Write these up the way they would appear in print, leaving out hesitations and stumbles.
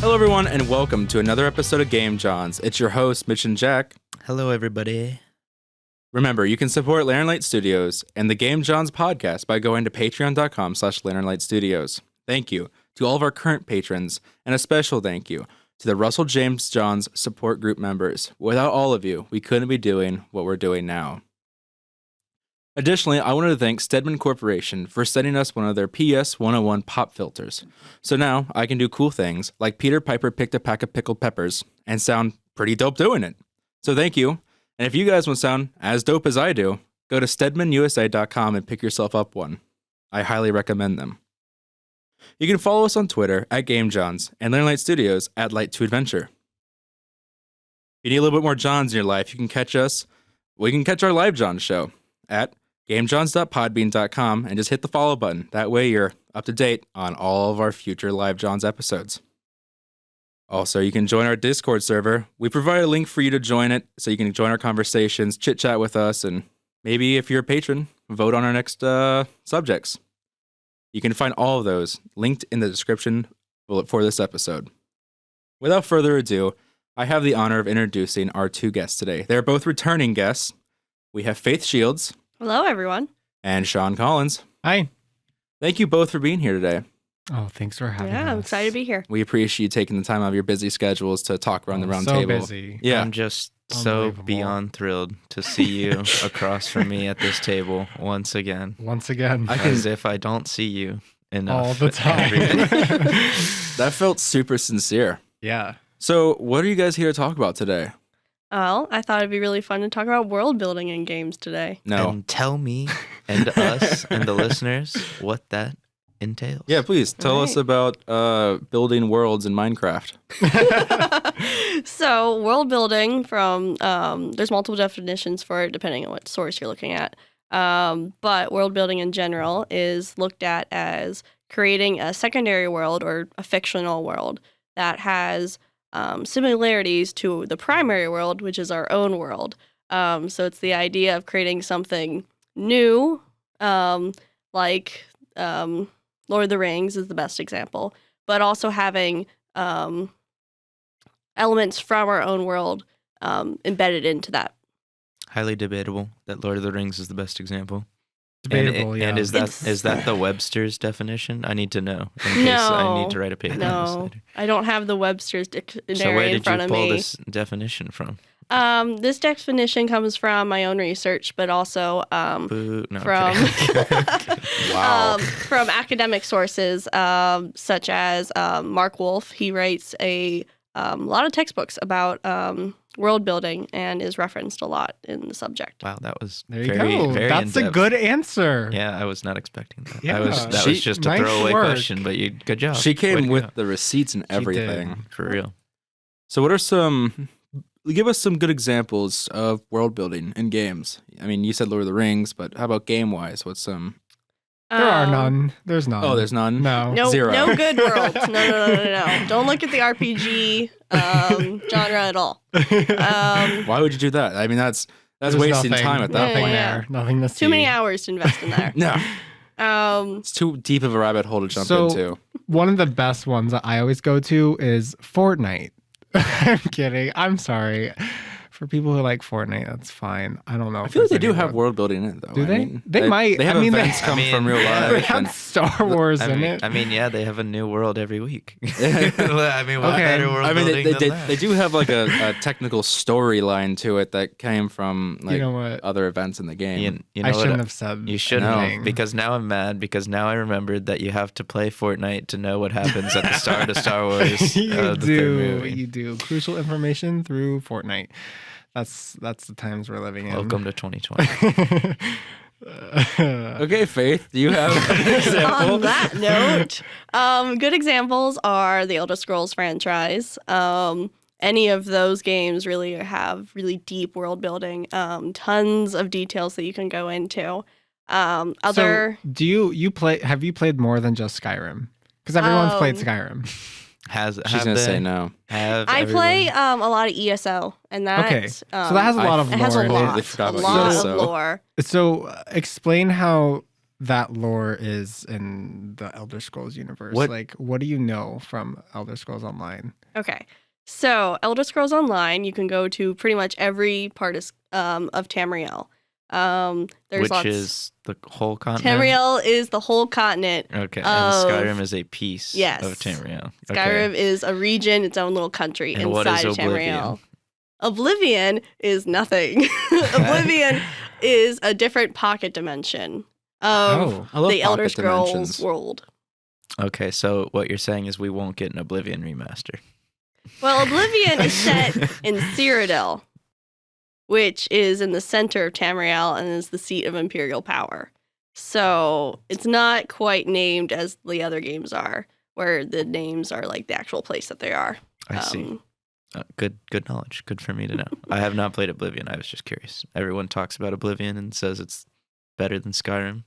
Hello, everyone, and welcome to another episode of Game Jawns. It's your hosts, Mitch and Jack. Hello, everybody. Remember, you can support Lantern Light Studios and the Game Jawns podcast by going to patreon.com/LanternLightStudios. Thank you to all of our current patrons, and a special thank you to the Russell James Johns support group members. Without all of you, we couldn't be doing what we're doing now. Additionally, I wanted to thank Stedman Corporation for sending us one of their PS 101 pop filters. So now I can do cool things like Peter Piper picked a pack of pickled peppers and sound pretty dope doing it. So thank you. And if you guys want to sound as dope as I do, go to stedmanusa.com and pick yourself up one. I highly recommend them. You can follow us on Twitter at Game Jawns and Lantern Light Studios at Light2Adventure. If you need a little bit more Johns in your life, you can catch us. We can catch our live Johns show at gamejawns.podbean.com and just hit the follow button. That way you're up to date on all of our future live Johns episodes. Also, you can join our Discord server. We provide a link for you to join it so you can join our conversations, chit-chat with us, and maybe if you're a patron, vote on our next subjects. You can find all of those linked in the description for this episode. Without further ado, I have the honor of introducing our two guests today. They're both returning guests. We have Faith Shields. Hello, everyone. And Sean Collins. Hi. Thank you both for being here today. Oh, thanks for having us. Yeah, I'm excited to be here. We appreciate you taking the time out of your busy schedules to talk around the round so table. Busy. Yeah. I'm just so beyond thrilled to see you across from me at this table once again. Once again. As if I don't see you enough. All the time. That felt super sincere. Yeah. So, what are you guys here to talk about today? Well, I thought it'd be really fun to talk about world building in games today. No. And tell me and us and the listeners what that entails. Yeah, please tell us about building worlds in Minecraft. So, world building from there's multiple definitions for it depending on what source you're looking at. But world building in general is looked at as creating a secondary world or a fictional world that has similarities to the primary world, which is our own world. So it's the idea of creating something new, like Lord of the Rings is the best example, but also having elements from our own world embedded into that. Highly debatable that Lord of the Rings is the best example. Debatable, yeah. And is that the Webster's definition? I need to know in case I need to write a paper on this later. I don't have the Webster's dictionary in front of me. So where did you pull this definition from? This definition comes from my own research, but also Boo. No, from Wow. from academic sources, such as Mark Wolf. He writes a lot of textbooks about world building and is referenced a lot in the subject. Wow, that was There you very, go. very That's a in-depth. good answer. Yeah, I was not expecting that. Yeah. That was just a Nice throwaway work. question, but good job. She Way came to with go. the receipts and everything. did. For real. So what are give us some good examples of world building in games. I mean, you said Lord of the Rings, but how about game-wise? What's some... There are none. There's none. Oh, there's none? No. Zero. No good worlds. No. Don't look at the RPG genre at all. Why would you do that? I mean, that's There's wasting nothing- time at that nothing point. Yeah. there. Nothing to see. Too many hours to invest in there. No, Um, it's too deep of a rabbit hole to jump So- into. One of the best ones that I always go to is Fortnite. I'm kidding. I'm sorry. For people who like Fortnite, that's fine. I don't know. I if feel like they there's do have anyone- world building in it, though. Do I they? mean, They might. They have I mean, events they- come from real yeah. life. They have and- Star Wars in it. I mean, yeah, they have a new world every week. I mean, what Okay. better world I mean, building than that? they do have like a technical storyline to it that came from like You know what? other events in the game. You know I what? shouldn't have said. You shouldn't No. have, because now I'm mad because now I remembered that you have to play Fortnite to know what happens at the start of Star Wars. You the third do. movie. You do. Crucial information through Fortnite. That's the times we're living in. Welcome to 2020. Okay, Faith, do you have an example? On that note, good examples are the Elder Scrolls franchise. Any of those games really have really deep world building, tons of details that you can go into. So, do you play? Have you played more than just Skyrim? Because everyone's played Skyrim. She's gonna say no. I play a lot of ESO, and that Okay, so that has a lot of it has a lore. lot, They forgot a about lot ESO. of lore. So explain how that lore is in the Elder Scrolls universe. What- Like, what do you know from Elder Scrolls Online? Okay. So, Elder Scrolls Online, you can go to pretty much every part of Tamriel. There's Which lots. is the whole continent. Tamriel is the whole continent. Okay, of- and Skyrim is a piece Yes. of Tamriel. Skyrim is a region, its own little country And what is inside of Oblivion? Tamriel. Oblivion is nothing. Oblivion is a different pocket dimension of I love the Elder pocket Scrolls dimensions. world. Okay, so what you're saying is we won't get an Oblivion remaster. Well, Oblivion is set in Cyrodiil, which is in the center of Tamriel and is the seat of Imperial power. So it's not quite named as the other games are, where the names are like the actual place that they are. I see. Good knowledge. Good for me to know. I have not played Oblivion. I was just curious. Everyone talks about Oblivion and says it's better than Skyrim.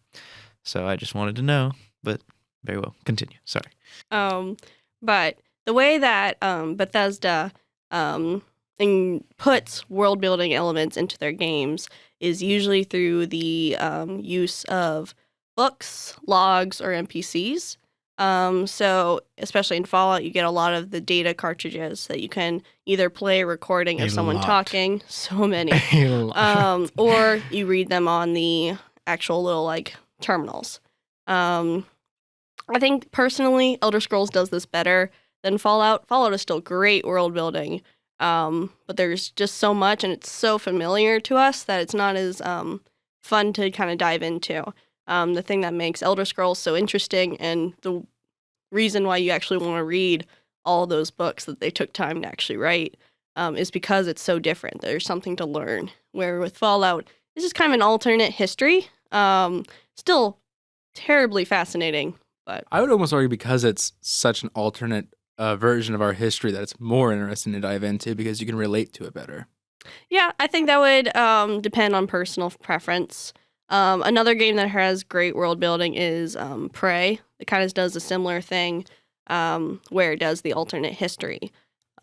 So I just wanted to know, but very well. Continue. Sorry. But the way that Bethesda puts world building elements into their games is usually through the use of books, logs, or NPCs. So especially in Fallout, you get a lot of the data cartridges that you can either play a recording of A someone lot. talking, so many, A lot. or you read them on the actual little like terminals. I think personally, Elder Scrolls does this better than Fallout. Fallout is still great world building, but there's just so much, and it's so familiar to us that it's not as fun to kind of dive into. The thing that makes Elder Scrolls so interesting, and the reason why you actually want to read all those books that they took time to actually write, is because it's so different. There's something to learn. Where with Fallout, it's just kind of an alternate history. Still terribly fascinating. But I would almost argue because it's such an alternate version of our history that it's more interesting to dive into because you can relate to it better. yeah, I think that would depend on personal preference. Another game that has great world building is Prey. It kind of does a similar thing where it does the alternate history.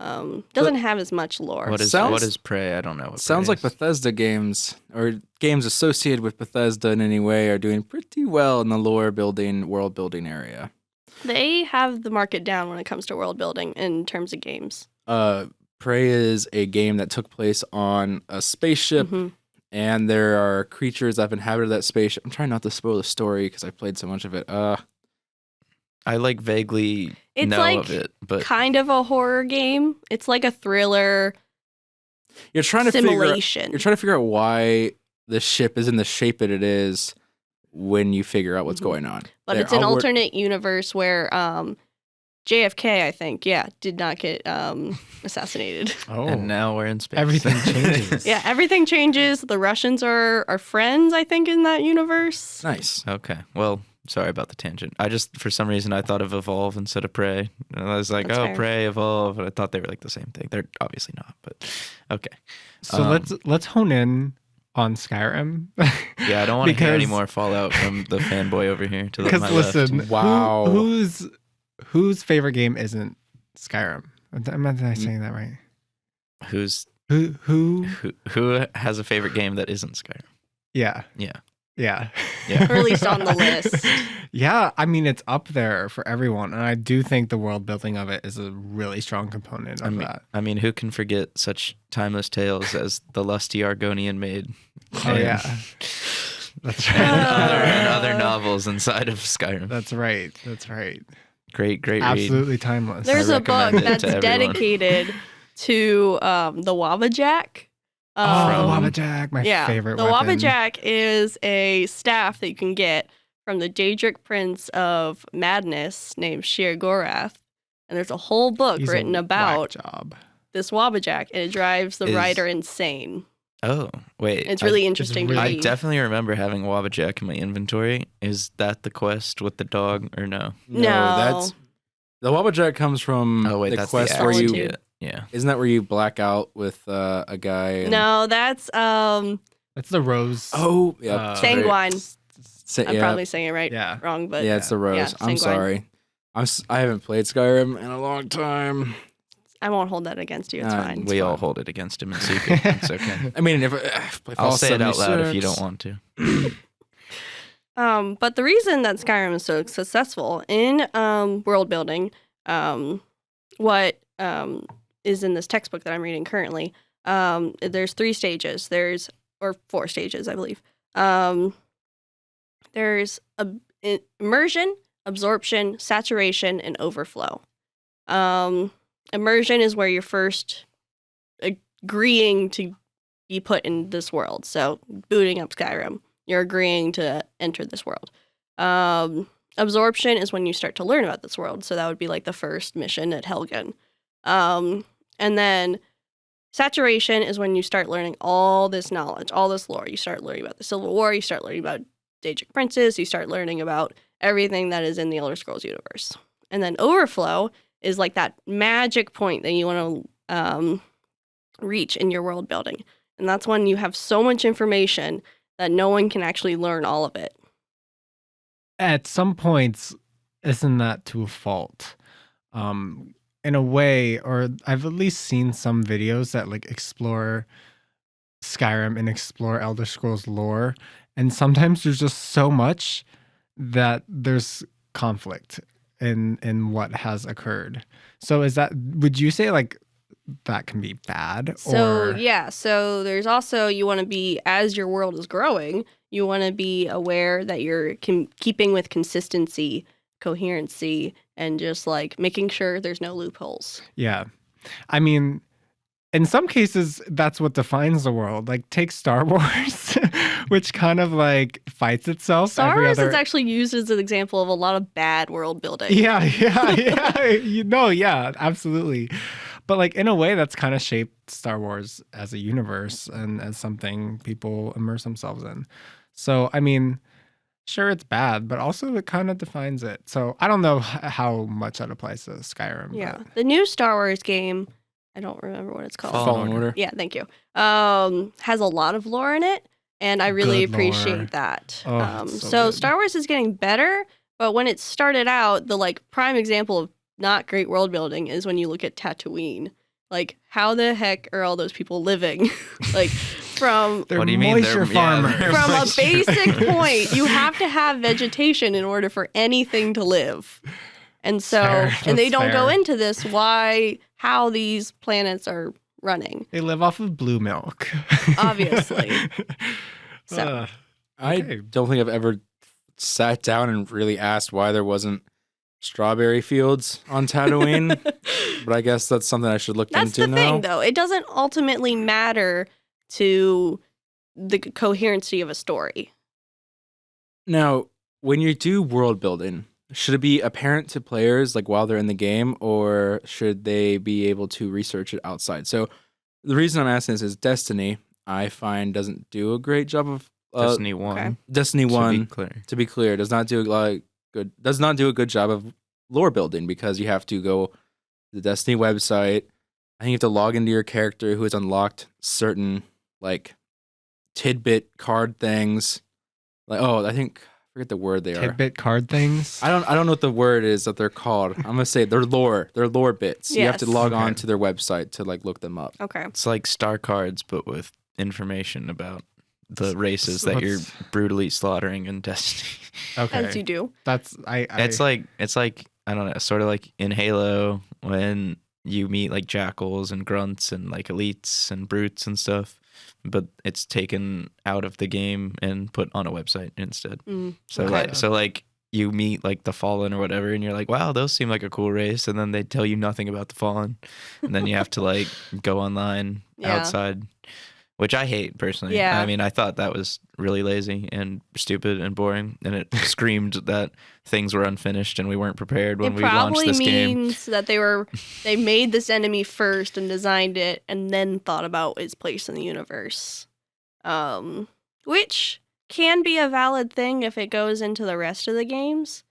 Doesn't have as much lore. What Sounds- is Prey? I don't know what Sounds Prey like is. Bethesda games or games associated with Bethesda in any way are doing pretty well in the lore building, world building area. They have the market down when it comes to world building in terms of games. Prey is a game that took place on a spaceship, Mhm. and there are creatures that have inhabited that spaceship. I'm trying not to spoil the story because I played so much of it. I like vaguely It's know like of it, but kind of a horror game. It's like a thriller You're trying to figure out, simulation. you're trying to figure out why the ship is in the shape that it is when you figure out what's Mhm. going on. But There, it's an I'll work- alternate universe where JFK, I think, did not get assassinated. Oh, and now we're in space. everything changes. Yeah, everything changes. The Russians are friends, I think, in that universe. Nice. Okay. Well, sorry about the tangent. I just, for some reason, I thought of Evolve instead of Prey. And I was like, That's oh, fair. Prey, Evolve. And I thought they were like the same thing. They're obviously not, but okay. So let's hone in on Skyrim. Yeah, I don't want to hear any Because- more Fallout from the fanboy over here to Because my listen, left. Wow. whose favorite game isn't Skyrim? Am I saying that right? Who Who? has a favorite game that isn't Skyrim? Yeah, Yeah. yeah, Yeah. Or at least on the list. Yeah, I mean it's up there for everyone, and I do think the world building of it is a really strong component of that. I mean, who can forget such timeless tales as the lusty Argonian maid? Oh and- yeah, that's and right. other novels inside of Skyrim. That's right. That's right. Great read. Absolutely timeless. There's a book recommend it that's to everyone. dedicated to the Wabajack. Oh, the Wabajack, my favorite the weapon. Wabajack is a staff that you can get from the Daedric Prince of Madness named Sheer-Gorath. And there's a whole book He's a written whack about job. this Wabajack, and it drives the Is- writer insane. Oh, wait. It's really interesting to really- I read. definitely remember having Wabajack in my inventory. Is that the quest with the dog or no? No. that's the Wabajack comes from Oh, wait, the that's quest the where you Solitude. Yeah. isn't that where you black out with a guy? And, No, that's That's the rose. Oh, yeah. Uh, sorry. Sanguine. I'm Yeah, probably saying it right Yeah. wrong, but yeah, it's the rose. yeah, I'm Sanguine. sorry. I haven't played Skyrim in a long time. I won't hold that against you. It's fine. We all hold it against him in secret. It's okay. I mean, if I'll say it out loud if you don't want to. But the reason that Skyrim is so successful in world building, what is in this textbook that I'm reading currently, there's 3 stages. Or 4 stages, I believe. There's immersion, absorption, saturation, and overflow. Immersion is where you're first agreeing to be put in this world. So booting up Skyrim, you're agreeing to enter this world. Absorption is when you start to learn about this world. So that would be like the first mission at Helgen. And then saturation is when you start learning all this knowledge, all this lore. You start learning about the Civil War. You start learning about Daedric Princes. You start learning about everything that is in the Elder Scrolls universe. And then overflow is like that magic point that you want to reach in your world building. And that's when you have so much information that no one can actually learn all of it. At some points, isn't that to a fault? In a way, or I've at least seen some videos that like explore Skyrim and explore Elder Scrolls lore, and sometimes there's just so much that there's conflict in what has occurred. So would you say like that can be bad? So so there's also, you want to be, as your world is growing, you want to be aware that you're keeping with consistency, coherency, and just like making sure there's no loopholes. Yeah. I mean, in some cases, that's what defines the world. Like, take Star Wars, which kind of like fights itself. Star Wars is actually used as an example of a lot of bad world building. Yeah, absolutely. But like in a way, that's kind of shaped Star Wars as a universe and as something people immerse themselves in. So, I mean, sure, it's bad, but also it kind of defines it. So I don't know how much that applies to Skyrim. Yeah, but the new Star Wars game, I don't remember what it's called. Fallen Order. Yeah, thank you. Has a lot of lore in it, and I really Good appreciate lore. that. Oh, it's So so good. Star Wars is getting better, but when it started out, the like prime example of not great world building is when you look at Tatooine. Like, how the heck are all those people living? Like, from They're What do you mean? moisture They're- yeah, farmers. they're- from a moisture. basic point, you have to have vegetation in order for anything to live. And so, Fair. and they That's don't go fair. into this, how these planets are running. They live off of blue milk. Obviously. So. Uh, I Okay. don't think I've ever sat down and really asked why there wasn't strawberry fields on Tatooine, but I guess that's something I should look That's into the now. thing, though. It doesn't ultimately matter to the coherency of a story. Now, when you do world building, should it be apparent to players like while they're in the game, or should they be able to research it outside? So the reason I'm asking this is Destiny, I find, doesn't do a great job of Destiny 1. okay. Destiny To be 1, clear. to be clear, does not do a good job of lore building, because you have to go to the Destiny website. I think you have to log into your character who has unlocked certain like tidbit card things. Like, I forget the word they are. Tidbit card things. I don't know what the word is that they're called. I'm gonna say they're lore bits. You have to Yes. log on Okay. to their website to like look them up. Okay. It's like star cards, but with information about the races So that you're what's- brutally slaughtering in Destiny. Okay. As you do. That's I It's like I don't know, sort of like in Halo when you meet like jackals and grunts and like elites and brutes and stuff, but it's taken out of the game and put on a website instead. So Okay. like you meet like the Fallen or whatever, and you're like, wow, those seem like a cool race, and then they tell you nothing about the Fallen, and then you have to like go online Yeah. outside, which I hate personally. Yeah. I mean, I thought that was really lazy and stupid and boring, and it screamed that things were unfinished and we weren't prepared when It we launched probably this game. means that they made this enemy first and designed it and then thought about its place in the universe. Which can be a valid thing if it goes into the rest of the games.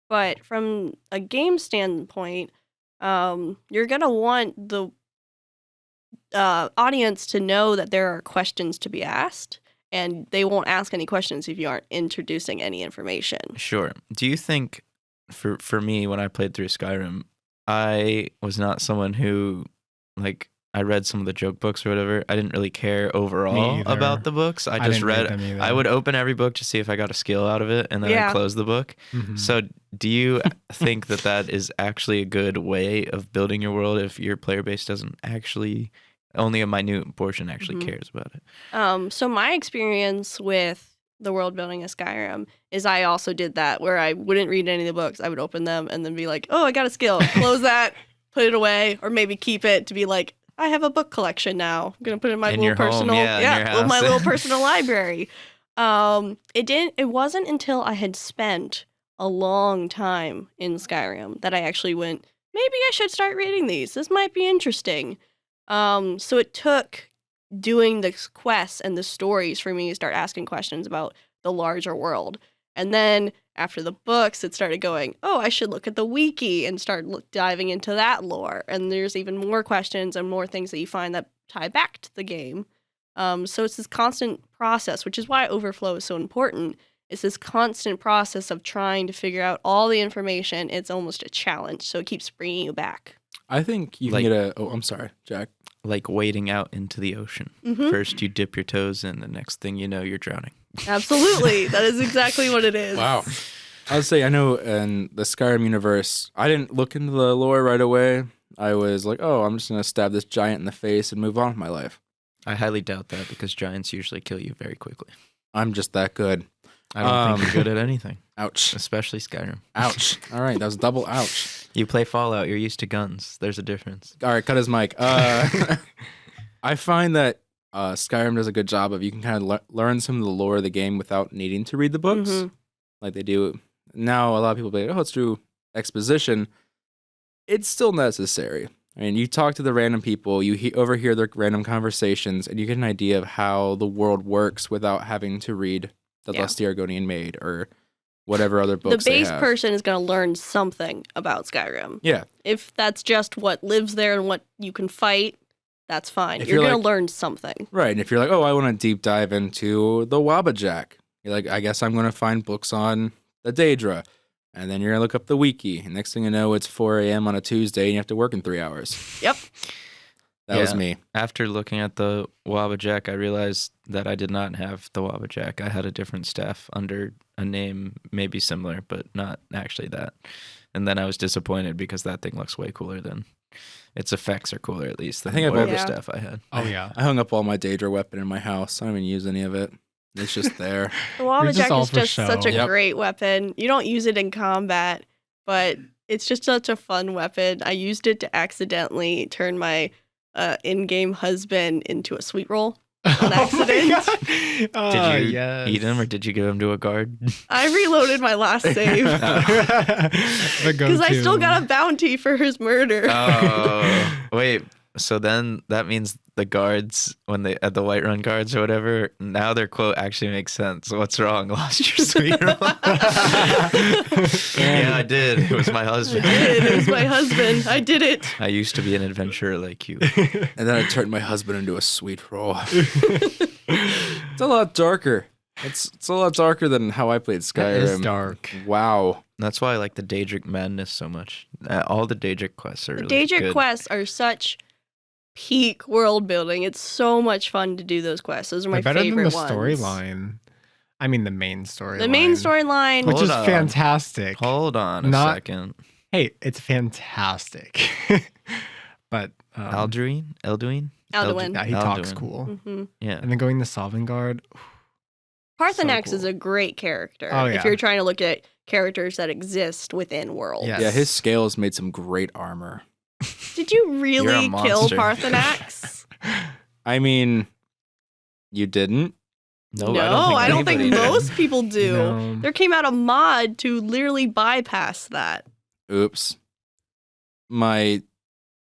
But from a game standpoint, you're going to want the audience to know that there are questions to be asked, and they won't ask any questions if you aren't introducing any information. Sure. Do you think, for me, when I played through Skyrim, I was not someone who like I read some of the joke books or whatever. I didn't really care overall either. about the books. I just didn't read read. them either. I would open every book to see if I got a skill out of it, and then Yeah. I'd close the book. Mhm. So, do you think that is actually a good way of building your world if your player base doesn't actually, only a minute portion actually Mhm. cares about it? So my experience with the world building of Skyrim is I also did that where I wouldn't read any of the books. I would open them and then be like, oh, I got a skill. Close that, put it away, or maybe keep it to be like, I have a book collection now. I'm gonna put it in my In little your home, personal, yeah, in your my house. little personal library. It wasn't until I had spent a long time in Skyrim that I actually went, maybe I should start reading these. This might be interesting. So it took doing the quests and the stories for me to start asking questions about the larger world. And then after the books, it started going, oh, I should look at the wiki and start diving into that lore. And there's even more questions and more things that you find that tie back to the game. So it's this constant process, which is why Overflow is so important. It's this constant process of trying to figure out all the information. It's almost a challenge, so it keeps bringing you back. I think you can Like- get a. Oh, I'm sorry, Jack. Like wading out into the ocean. Mhm. First, you dip your toes in. The next thing you know, you're drowning. Absolutely. That is exactly what it is. Wow. I would say I know in the Skyrim universe, I didn't look into the lore right away. I was like, oh, I'm just gonna stab this giant in the face and move on with my life. I highly doubt that because giants usually kill you very quickly. I'm just that good. I don't think you're good at anything, Ouch. especially Skyrim. Ouch. All right, that was double ouch. You play Fallout, you're used to guns. There's a difference. All right, cut his mic. I find that Skyrim does a good job of you can kind of learn some of the lore of the game without needing to read the books Mhm. like they do. Now, a lot of people be like, oh, let's do exposition. It's still necessary. I mean, you talk to the random people, you overhear their random conversations, and you get an idea of how the world works without having to read the Yeah. Lusty Argonian Maid or whatever other books The base they have. person is going to learn something about Skyrim. Yeah. If that's just what lives there and what you can fight, that's fine. If You're you're going like- to learn something. Right. And if you're like, oh, I want to deep dive into the Wabajack, you're like, I guess I'm going to find books on the Daedra. And then you're going to look up the wiki. And next thing you know, it's 4 a.m. on a Tuesday and you have to work in 3 hours. Yep. That was Yeah. me. After looking at the Wabajack, I realized that I did not have the Wabajack. I had a different staff under a name maybe similar, but not actually that. And then I was disappointed because that thing looks way cooler than its effects are cooler at least than I think I've whatever Yeah. staff I had. Oh yeah. I hung up all my Daedra weapon in my house. I don't even use any of it. It's just there. The You're just Wabajack all is for just show. such a Yep. great weapon. You don't use it in combat, but it's just such a fun weapon. I used it to accidentally turn my in-game husband into a sweet roll. An accident. Did you yes. eat him or did you give him to a guard? I reloaded my last save because I still got a bounty for his murder. Oh, wait. So then that means the guards, when they at the Whiterun guards or whatever, now their quote actually makes sense. What's wrong? Lost your sweet roll? Yeah, I did. It was my I husband. did. It was my husband. I did it. I used to be an adventurer like you. And then I turned my husband into a sweet roll. It's a lot darker. It's a lot darker than how I played Skyrim. It is dark. Wow. That's why I like the Daedric madness so much. All the Daedric quests are The really Daedric good. quests are such peak world building. It's so much fun to do those quests. Those are my They're better favorite than the ones. storyline. I mean, the main storyline. The main storyline. which Hold is on. fantastic. Hold on a Not- second. Hey, it's fantastic. But Alduin? Alduin. yeah, he talks Alduin. cool. hmm Yeah. And then going to Sovngarde. Parthenax cool. is a great character. Oh, If yeah. you're trying to look at characters that exist within worlds. Yes. Yeah, his scales made some great armor. Did you You're really a kill monster. Parthenax? I mean, you didn't? No, I don't think anybody did. most people do. No. There came out a mod to literally bypass that. Oops. My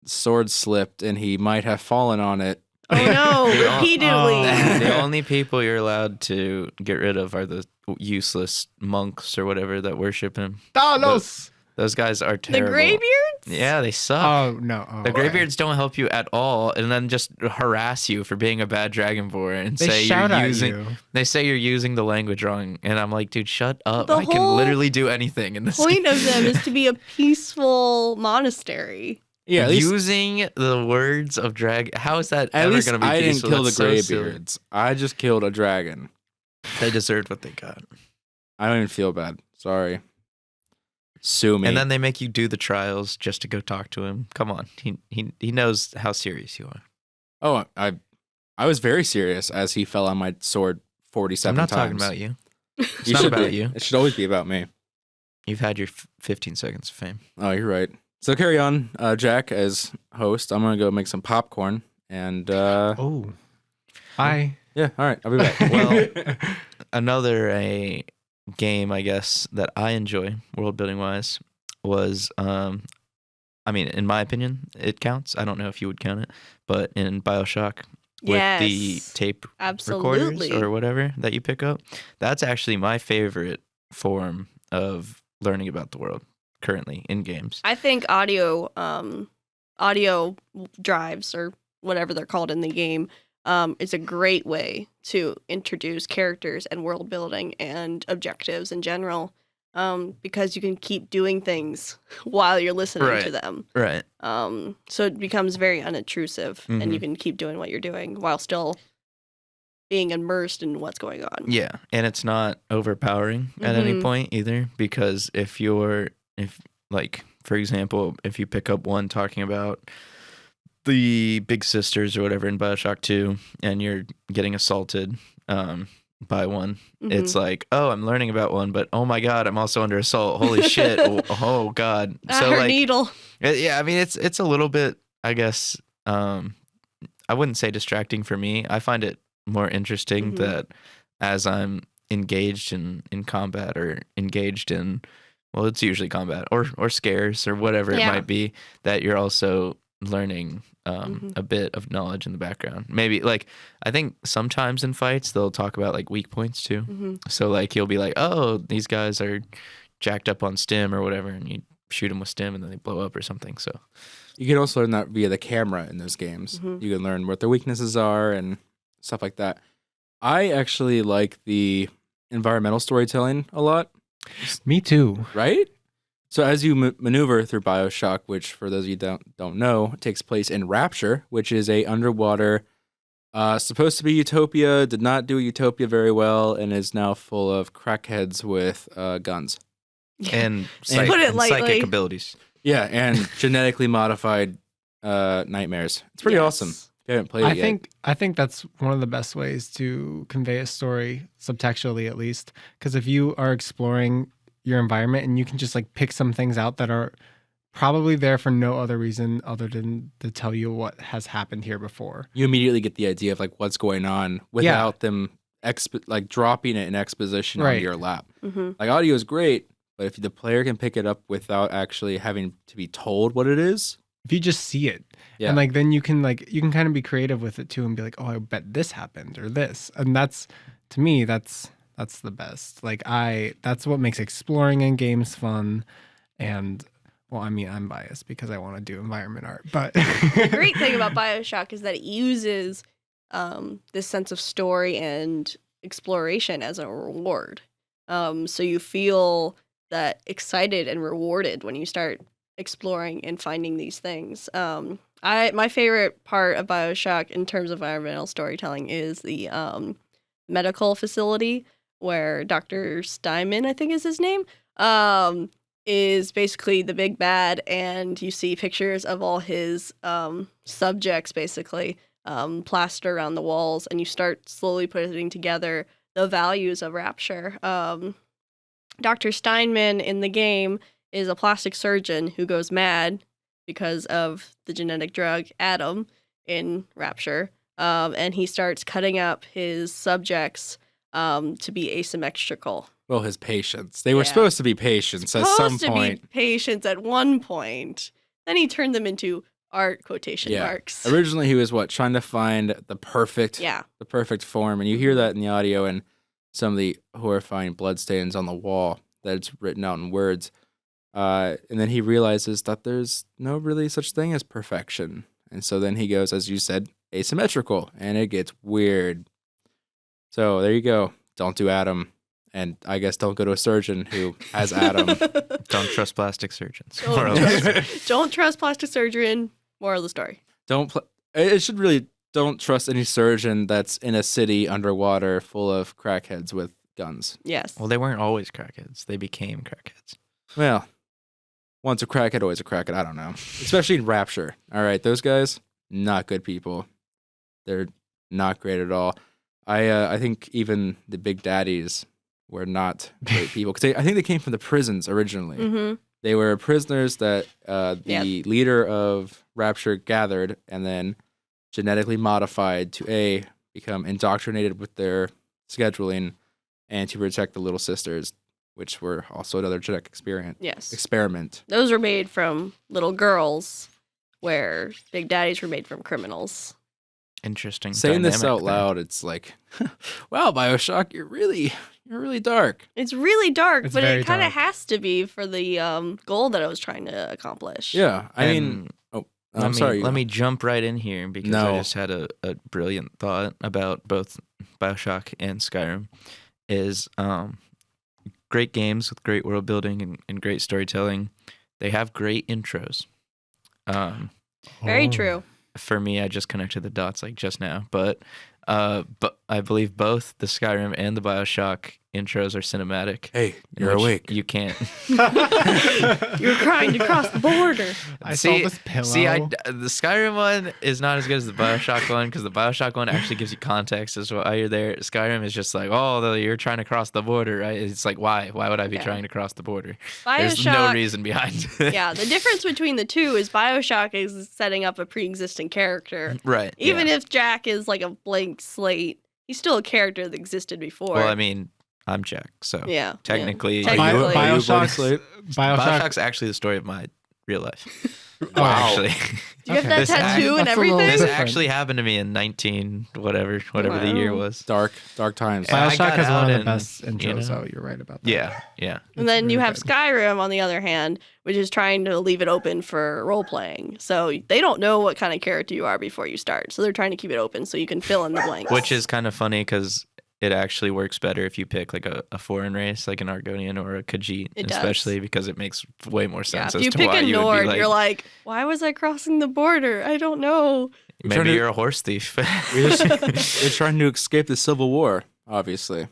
sword slipped and he might have fallen on it. Oh no, The- repeatedly. Oh. The only people you're allowed to get rid of are the useless monks or whatever that worship him. Talos! Those guys are The terrible. Greybeards? Yeah, they suck. Oh, no. Oh, The okay. Greybeards don't help you at all, and then just harass you for being a bad dragonborn and They say shout you're at using. you. They say you're using the language wrong, and I'm like, dude, shut up! The I can whole literally do anything in this. Point game. of them is to be a peaceful monastery. Yeah, at least Using the words of drag. How is that at ever least going to be I didn't peaceful? kill the That's so silly. Greybeards. I just killed a dragon. They deserved what they got. I don't even feel bad. Sorry. Sue me. And then they make you do the trials just to go talk to him. Come on, he knows how serious you are. Oh, I was very serious as he fell on my sword 47 I'm not times. talking about you. It's You not should about be. you. It should always be about me. You've had your 15 seconds of fame. Oh, you're right. So carry on, Jack, as host. I'm gonna go make some popcorn and Oh, bye. yeah. All right, I'll be back. Well, another game, I guess, that I enjoy world building wise was I mean, in my opinion, it counts. I don't know if you would count it, but in BioShock with the Yes, tape absolutely. recorders or whatever that you pick up, that's actually my favorite form of learning about the world currently in games. I think audio drives or whatever they're called in the game is a great way to introduce characters and world building and objectives in general, because you can keep doing things while you're listening to Right. them. Right. So it becomes very unintrusive, and you can keep doing what you're doing while still being immersed in what's going on. Yeah, and it's not overpowering at any Mhm. point either, because if like, for example, if you pick up one talking about the big sisters or whatever in BioShock 2 and you're getting assaulted by one, it's like, oh, I'm learning about one, but oh my god, I'm also under assault. Holy shit. Oh god. So Her like needle. yeah, I mean it's a little bit, I guess, I wouldn't say distracting for me. I find it more interesting Mhm. that as I'm engaged in combat or engaged in, well, it's usually combat or scares or whatever it Yeah. might be, that you're also learning a bit of knowledge in the background. Maybe like, I think sometimes in fights they'll talk about like weak points too. Mhm. So like you'll be like, oh, these guys are jacked up on stim or whatever, and you shoot them with stim and then they blow up or something. So You can also learn that via the camera in those games. Mhm. You can learn what their weaknesses are and stuff like that. I actually like the environmental storytelling a lot, Me too. right? So as you maneuver through BioShock, which for those of you don't know, takes place in Rapture, which is a underwater, supposed to be utopia, did not do utopia very well, and is now full of crackheads with guns. and, To put it and lightly. psychic abilities. Yeah, and genetically modified nightmares. It's pretty awesome. Yes. If you haven't played it yet. I think that's one of the best ways to convey a story, subtextually at least. Because if you are exploring your environment and you can just like pick some things out that are probably there for no other reason other than to tell you what has happened here before. You immediately get the idea of like what's going on without them like dropping it in exposition Right. onto your lap. Mhm. Like audio is great, but if the player can pick it up without actually having to be told what it is, If you just see it. yeah, And like then you can kind of be creative with it too and be like, oh, I bet this happened or this. And that's, to me, that's the best. Like that's what makes exploring in games fun. And well, I mean, I'm biased because I want to do environment art, but The great thing about BioShock is that it uses this sense of story and exploration as a reward. So you feel that excited and rewarded when you start exploring and finding these things. My favorite part of BioShock in terms of environmental storytelling is the medical facility where Dr. Steinman, I think is his name, is basically the big bad, and you see pictures of all his subjects basically plastered around the walls, and you start slowly putting together the values of Rapture. Dr. Steinman in the game is a plastic surgeon who goes mad because of the genetic drug Adam in Rapture, and he starts cutting up his subjects to be asymmetrical. well, his patients. They were Yeah. supposed to be patients at some Supposed to point. be patients at one point. Then he turned them into art quotation Yeah. marks. Originally, he was trying to find the perfect form, and you hear that in the audio and some of the horrifying bloodstains on the wall that's written out in words. And then he realizes that there's no really such thing as perfection, and so then he goes, as you said, asymmetrical, and it gets weird. So there you go. Don't do Adam. And I guess don't go to a surgeon who has Adam. Don't trust plastic surgeons. Don't trust plastic surgeon. Moral of the story. It should really don't trust any surgeon that's in a city underwater full of crackheads with guns. Yes. Well, they weren't always crackheads. They became crackheads. Well, once a crackhead, always a crackhead. I don't know. Especially in Rapture. All right, those guys, not good people. They're not great at all. I think even the big daddies were not great people because I think they came from the prisons originally. Mm-hmm. They were prisoners that the leader of Rapture gathered and then genetically modified to become indoctrinated with their scheduling and to protect the little sisters, which were also another genetic experiment. Those were made from little girls, where big daddies were made from criminals. Interesting. Saying this out there. loud, it's like, wow, BioShock, you're really dark. It's really dark, It's but very it kind of dark. has to be for the goal that I was trying to accomplish. Yeah, I mean, I'm sorry. Let me jump right in here because I just had a brilliant thought about both BioShock and Skyrim. Is great games with great world building and great storytelling. They have great intros. Very true. For me, I just connected the dots like just now, but I believe both the Skyrim and the BioShock intros are cinematic. Hey, in you're which awake. You can't. You're trying to cross the border. I saw this pillow. See, the Skyrim one is not as good as the BioShock one because the BioShock one actually gives you context as to why you're there. Skyrim is just like, you're trying to cross the border, right? It's like, why? Why would I be trying to cross the border? There's no reason behind it. Yeah, the difference between the two is BioShock is setting up a pre-existing character. Right. Even if Jack is like a blank slate, he's still a character that existed before. Well, I mean, I'm Jack, so yeah, technically, Technically. BioShock's actually the story of my real life. Wow. Actually, Do you have that tattoo and that's a little everything? this different. actually happened to me in 19 whatever the year was. Dark times. Yeah. I BioShock got has one out of the and, best intros, you know. so you're right about that. Yeah. And then It's you really have good. Skyrim, on the other hand, which is trying to leave it open for role playing. So they don't know what kind of character you are before you start. So they're trying to keep it open so you can fill in the blanks. Which is kind of funny because it actually works better if you pick like a foreign race, like an Argonian or a Khajiit, It does. especially because it makes way more yeah, sense if as you to pick why a you would Nord, be like, you're like, why was I crossing the border? I don't know. maybe you're a horse thief. You're trying to escape the Civil War, obviously.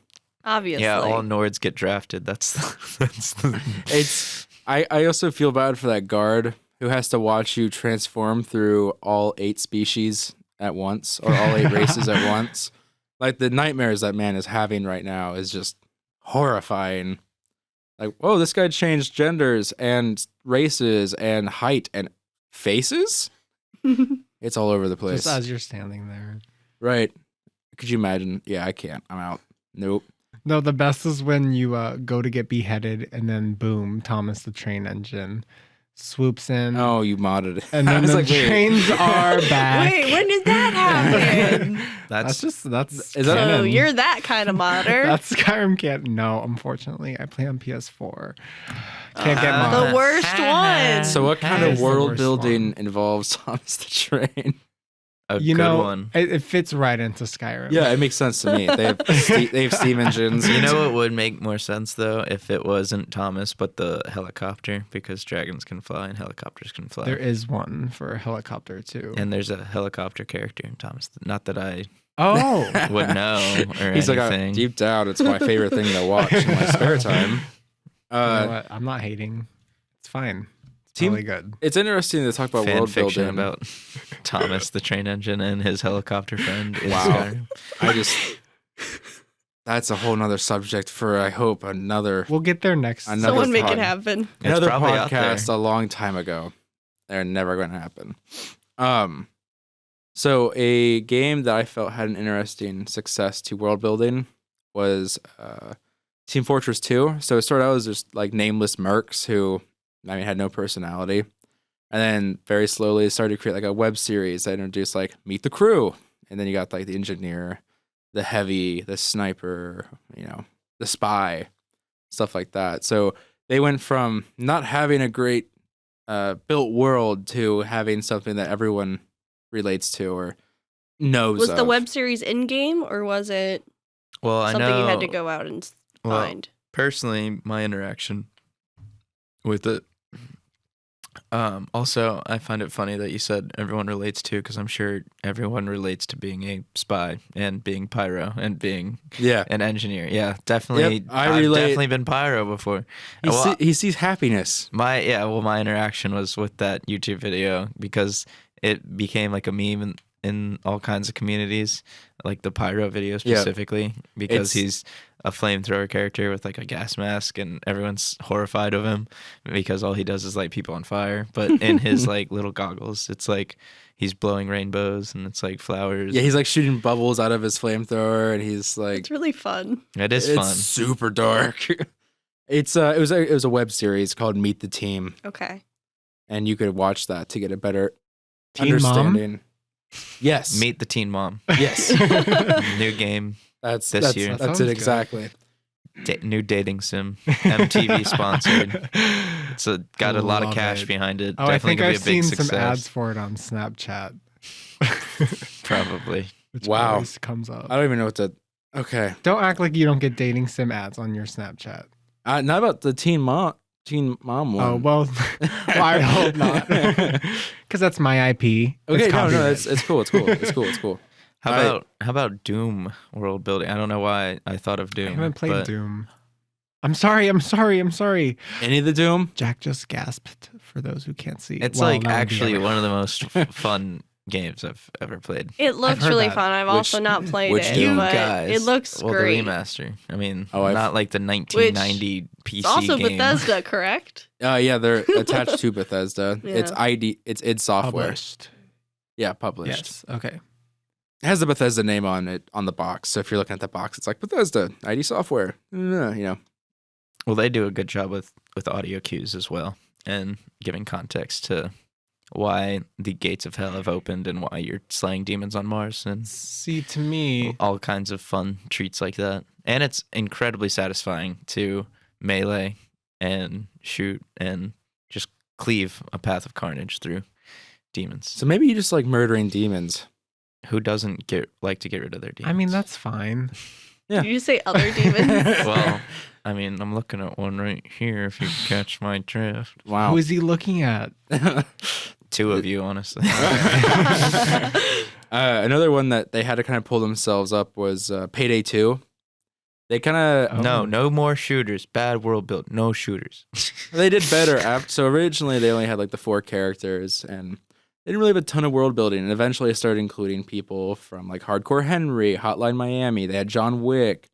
Obviously. Yeah, all Nords get drafted. That's It's. I also feel bad for that guard who has to watch you transform through all 8 species at once, or all 8 races at once. Like the nightmares that man is having right now is just horrifying. Like, oh, this guy changed genders and races and height and faces. It's all over the place. Just as you're standing there. Right? Could you imagine? Yeah, I can't. I'm out. Nope. No, the best is when you go to get beheaded, and then boom, Thomas the Train Engine swoops in. Oh, you modded it. And I then was the like, wait. trains are back. Wait, when did that happen? That's Is that- So canon. you're that kind of modder. That's Skyrim can't. No, unfortunately, I play on PS4. Can't get Uh, the mods. worst one. So what kind That of is the world worst building one. involves Thomas the Train? a You good know, one. it fits right into Skyrim. Yeah, it makes sense to me. They have steam engines. You know what would make more sense though if it wasn't Thomas but the helicopter because dragons can fly and helicopters can fly. There is one for a helicopter too. And there's a helicopter character in Thomas. Not that I Oh, would know or He's anything. like, deep down, it's my favorite thing to watch in my spare time. you know what? I'm not hating. It's fine. It's Team- really good. It's interesting to talk about Fan world fiction building. about Thomas the train engine and his helicopter friend in Wow. Skyrim. That's a whole nother subject for, I hope, another We'll get there next. Another Someone make pod. it happen. It's another probably out there. podcast a long time ago. They're never going to happen. So a game that I felt had an interesting success to world building was Team Fortress 2. So it started out as just like nameless mercs who, had no personality. And then very slowly started to create like a web series that introduced like meet the crew. And then you got like the engineer, the heavy, the sniper, the spy, stuff like that. So they went from not having a great built world to having something that everyone relates to or knows Was of. the web series in game or was it Well, I something know you had to go out and Well, find. personally, my interaction with it. Also, I find it funny that you said everyone relates to, because I'm sure everyone relates to being a spy and being pyro and being Yeah. an engineer. Yeah, definitely. Yep, I I've relate. definitely been pyro before. He sees happiness. My interaction was with that YouTube video because it became like a meme in all kinds of communities, like the pyro video specifically, because he's a flamethrower character with like a gas mask, and everyone's horrified of him because all he does is light people on fire. But in his like little goggles, it's like he's blowing rainbows and it's like flowers. Yeah, he's like shooting bubbles out of his flamethrower, and he's like, It's really fun. It is it's fun. super dark. It was a web series called Meet the Team, Okay. and you could watch that to get a better Teen understanding. Yes. Meet the Teen Mom. Yes. New game. That's year. That's Sounds it good. exactly. New dating sim. MTV sponsored. It's got a lot of Love cash it. behind it. Oh, I Definitely think gonna I've be a big seen success. some ads for it on Snapchat. Probably. Which Wow. always comes up. I don't even know what to. Okay. Don't act like you don't get dating sim ads on your Snapchat. Not about the teen mom one. Oh, well, I hope not. Because that's my IP. Okay, It's no, copyright. it's cool. It's cool. It's cool. It's cool. How about Doom world building? I don't know why I thought of I Doom. haven't played but Doom. I'm sorry. Any of the Doom? Jack just gasped for those who can't see. It's Well, like that would be actually everyone. one of the most fun games I've ever played. It looks heard really that. fun. I've Which- also not played which it, Doom? but Guys, it looks well, great. the remaster. I mean, Oh, I've- not like the 1990 PC It's also game. Bethesda, correct? Yeah, they're attached to Bethesda. Yeah. It's id Software. Published. Yeah, published. Yes. Okay. It has the Bethesda name on it on the box. So if you're looking at the box, it's like Bethesda, ID Software. Well, they do a good job with audio cues as well, and giving context to why the gates of hell have opened and why you're slaying demons on Mars and See, to me, all kinds of fun treats like that. And it's incredibly satisfying to melee and shoot and just cleave a path of carnage through demons. So maybe you just like murdering demons. Who doesn't like to get rid of their demons? I mean, that's fine. Yeah. Did you say other demons? Well, I mean, I'm looking at one right here if you catch my drift. Wow. Who is he looking at? Two of you, honestly. Another one that they had to kind of pull themselves up was Payday 2. They kind of Oh. No more shooters. Bad world build. No shooters. they did better. So originally they only had like the 4 characters, and they didn't really have a ton of world building. And eventually, they started including people from like Hardcore Henry, Hotline Miami. They had John Wick,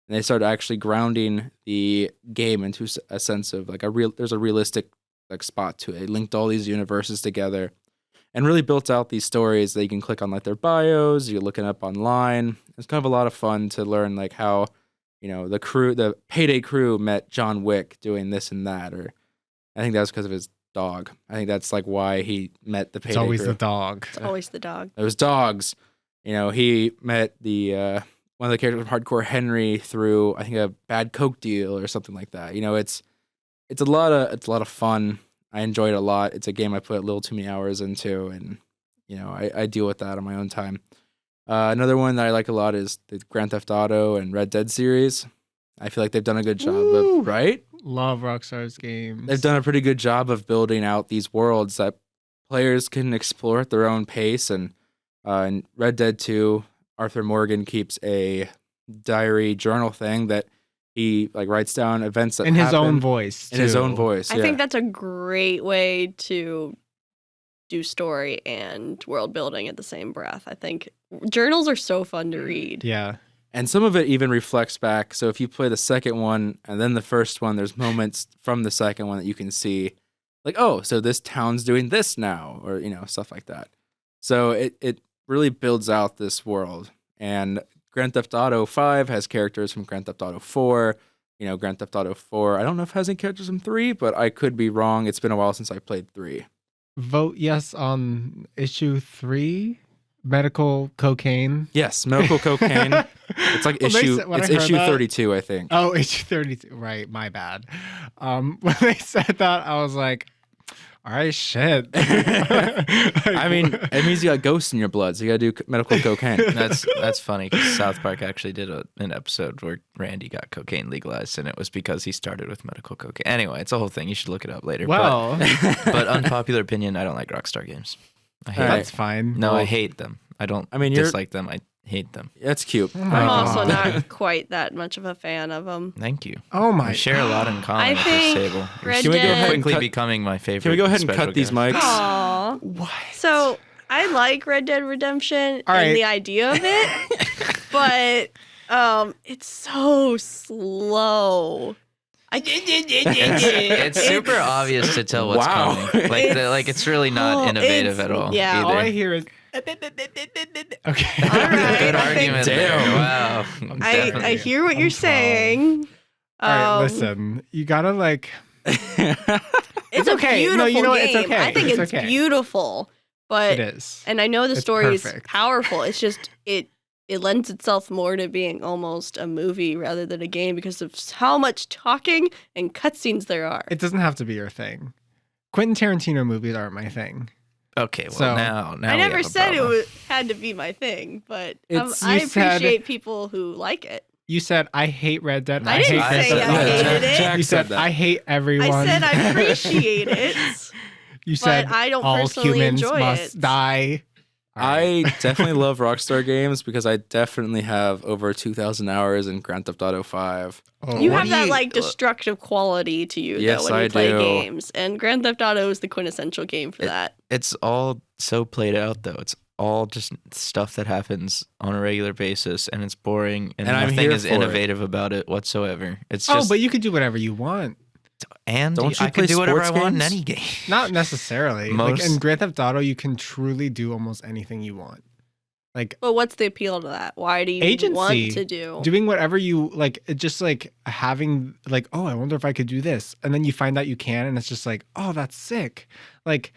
and they started actually grounding the game into a sense of like there's a realistic like spot to it. They linked all these universes together, and really built out these stories that you can click on like their bios. You're looking up online. It's kind of a lot of fun to learn like how, the Payday crew met John Wick doing this and that, or I think that was because of his dog. I think that's like why he met the Payday It's always crew. the dog. It's always the dog. It was dogs. He met the one of the characters from Hardcore Henry through I think a bad coke deal or something like that. It's a lot of fun. I enjoyed it a lot. It's a game I put a little too many hours into, and I deal with that on my own time. Another one that I like a lot is the Grand Theft Auto and Red Dead series. I feel like they've done a good job Woo! of, right? Love Rockstar's games. They've done a pretty good job of building out these worlds that players can explore at their own pace. And in Red Dead 2, Arthur Morgan keeps a diary journal thing that he like writes down events that in his own happen voice. in his own too. voice. I think that's a great way to do story and world building at the same breath. I think journals are so fun to read. Yeah. And some of it even reflects back. So if you play the second one and then the first one, there's moments from the second one that you can see, like, oh, so this town's doing this now, or stuff like that. So it really builds out this world. And Grand Theft Auto 5 has characters from Grand Theft Auto 4. Grand Theft Auto 4, I don't know if it has any characters from 3, but I could be wrong. It's been a while since I played 3. Vote yes on issue 3. Medical cocaine. Yes, medical cocaine. It's like When they issue. said- when It's I heard issue that- 32, I think. Oh, issue 32. Right, my bad. When they said that, I was like, All right, shit. I mean, it means you got ghosts in your blood, so you gotta do medical cocaine. That's funny because South Park actually did an episode where Randy got cocaine legalized, and it was because he started with medical cocaine. Anyway, it's a whole thing. You should look it up later. Well, but unpopular opinion, I don't like Rockstar games. I hate that's them. fine. No, I hate them. I don't. I mean, you're- dislike them. I hate them. That's cute. I'm Oh. also not quite that much of a fan of them. Thank you. Oh We my. share a lot in common I with this think table. You're Red Can we go Dead- ahead and quickly cut- becoming my favorite. Can we go ahead and special cut these guest. mics? Aww. What? So I like Red Dead Redemption All right. and the idea of it, but it's so slow. It's super obvious to tell what's Wow. coming. Like it's really not innovative at all. yeah. either. All I hear is. Okay. All right. Good I think- argument there. Damn. Wow. I Definitely. hear what you're 12. saying. All right, Um, listen. You gotta like. It's okay. a beautiful No, you know what? game. It's okay. I think It's it's okay. beautiful, but It is. and I know the It's story perfect. is powerful. It's just it lends itself more to being almost a movie rather than a game because of how much talking and cutscenes there are. It doesn't have to be your thing. Quentin Tarantino movies aren't my thing. Okay, well So- now I we never have a said problem. had to be my thing, but It's- I you said- appreciate people who like it. You said I hate Red Dead. and I didn't hate say this. I hated it. Jack You said that. I hate everyone. I said I appreciate it, You said but I don't all personally humans enjoy must it. die. All right. I definitely love Rockstar games because I definitely have over 2,000 hours in Grand Theft Auto 5. Oh, You What have do that you- like destructive quality to you Yes, though when you I play do. games, and Grand Theft Auto is the quintessential game for that. It's all so played out though. It's all just stuff that happens on a regular basis, and it's boring, and, And I'm nothing here is for it. innovative about it whatsoever. It's just but you could do whatever you want. and Don't you I play can do whatever I sports want in games? any game. Not necessarily. Like Most- in Grand Theft Auto, you can truly do almost anything you want. Like But what's the appeal to that? Why do you Agency. want to do? doing whatever you like. It just like having like, oh, I wonder if I could do this, and then you find out you can, and it's just like, oh, that's sick. Like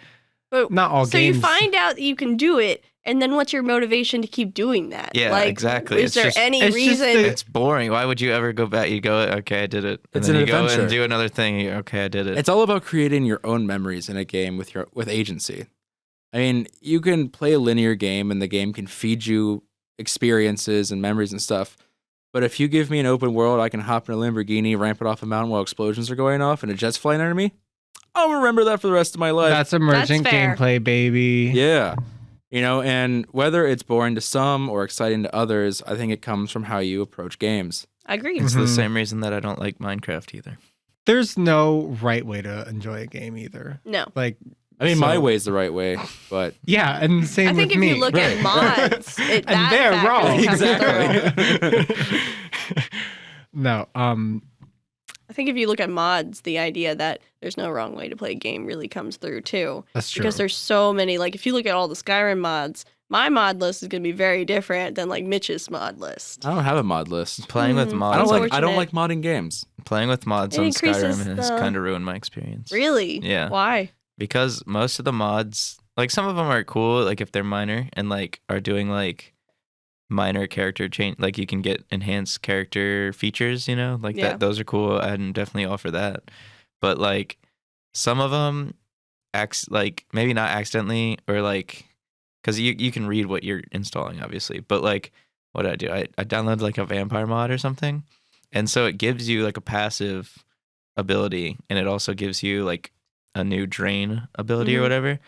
But- not all so games. you find out that you can do it, and then what's your motivation to keep doing that? Yeah, like, exactly. Is It's there just- any it's just reason? the- It's boring. Why would you ever go back? You go, okay, I did it. And It's then an you go adventure. and do another thing. Okay, I did it. It's all about creating your own memories in a game with agency. I mean, you can play a linear game and the game can feed you experiences and memories and stuff. But if you give me an open world, I can hop in a Lamborghini, ramp it off a mountain while explosions are going off and a jet's flying under me. I'll remember that for the rest of my life. That's emergent fair. gameplay, baby. Yeah. You know, and whether it's boring to some or exciting to others, I think it comes from how you approach games. I agree. It's the Mhm. same reason that I don't like Minecraft either. There's no right way to enjoy a game either. No. Like I mean, my So- way is the right way, but yeah, and same I think with if me. you look at mods, and that they're factor wrong. comes Exactly. No, I think if you look at mods, the idea that there's no wrong way to play a game really comes through too. that's true. Because there's so many. Like if you look at all the Skyrim mods, my mod list is going to be very different than like Mitch's mod list. I don't have a mod list. Playing with Hmm. mods, I don't like Unfortunate. modding games. playing with mods It on increases Skyrim has the- kind of ruined my experience. Really? Yeah. Why? Because most of the mods, like some of them are cool, like if they're minor and like are doing like minor character change, like you can get enhanced character features, you know, like Yeah. that. Those are cool. I'd definitely offer that. But like some of them, like maybe not accidentally or like, because you can read what you're installing, obviously. But like, what did I do? I downloaded like a vampire mod or something, and so it gives you like a passive ability, and it also gives you like a new drain ability or Mhm. whatever.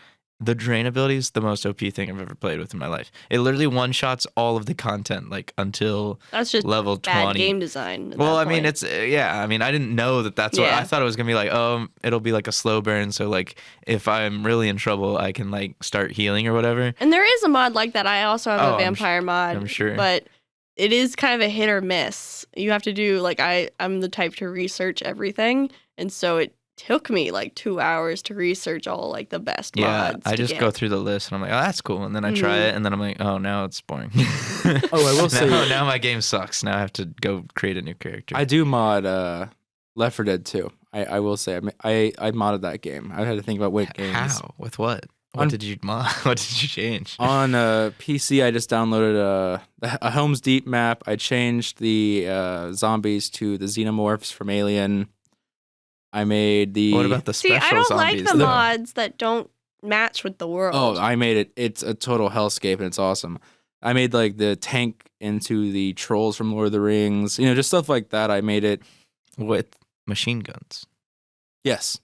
The drain ability is the most OP thing I've ever played with in my life. It literally one shots all of the content like until That's just level bad 20. game design. at Well, that I mean, point. it's I mean, I didn't know that that's what Yeah. I thought it was gonna be like. Oh, it'll be like a slow burn. So like, if I'm really in trouble, I can like start healing or whatever. And there is a mod like that. I also have Oh, a vampire mod. I'm sure. But it is kind of a hit or miss. You have to do like I'm the type to research everything, and so it took me like 2 hours to research all like the best Yeah, mods. I to just get. go through the list and I'm like, oh, that's cool. And then I try Mhm. it, and then I'm like, oh, now it's boring. Oh, I will say- now my game sucks. Now I have to go create a new character. I do mod Left 4 Dead 2. I will say I modded that game. I had to think about what games. How? With what? What On- did you mod? What did you change? On PC, I just downloaded a Helm's Deep map. I changed the zombies to the xenomorphs from Alien. I made the. What about the See, special I don't zombies? like the though? mods that don't match with the world. Oh, I made it. It's a total hellscape and it's awesome. I made like the tank into the trolls from Lord of the Rings. Just stuff like that. I made it. With machine guns. Yes.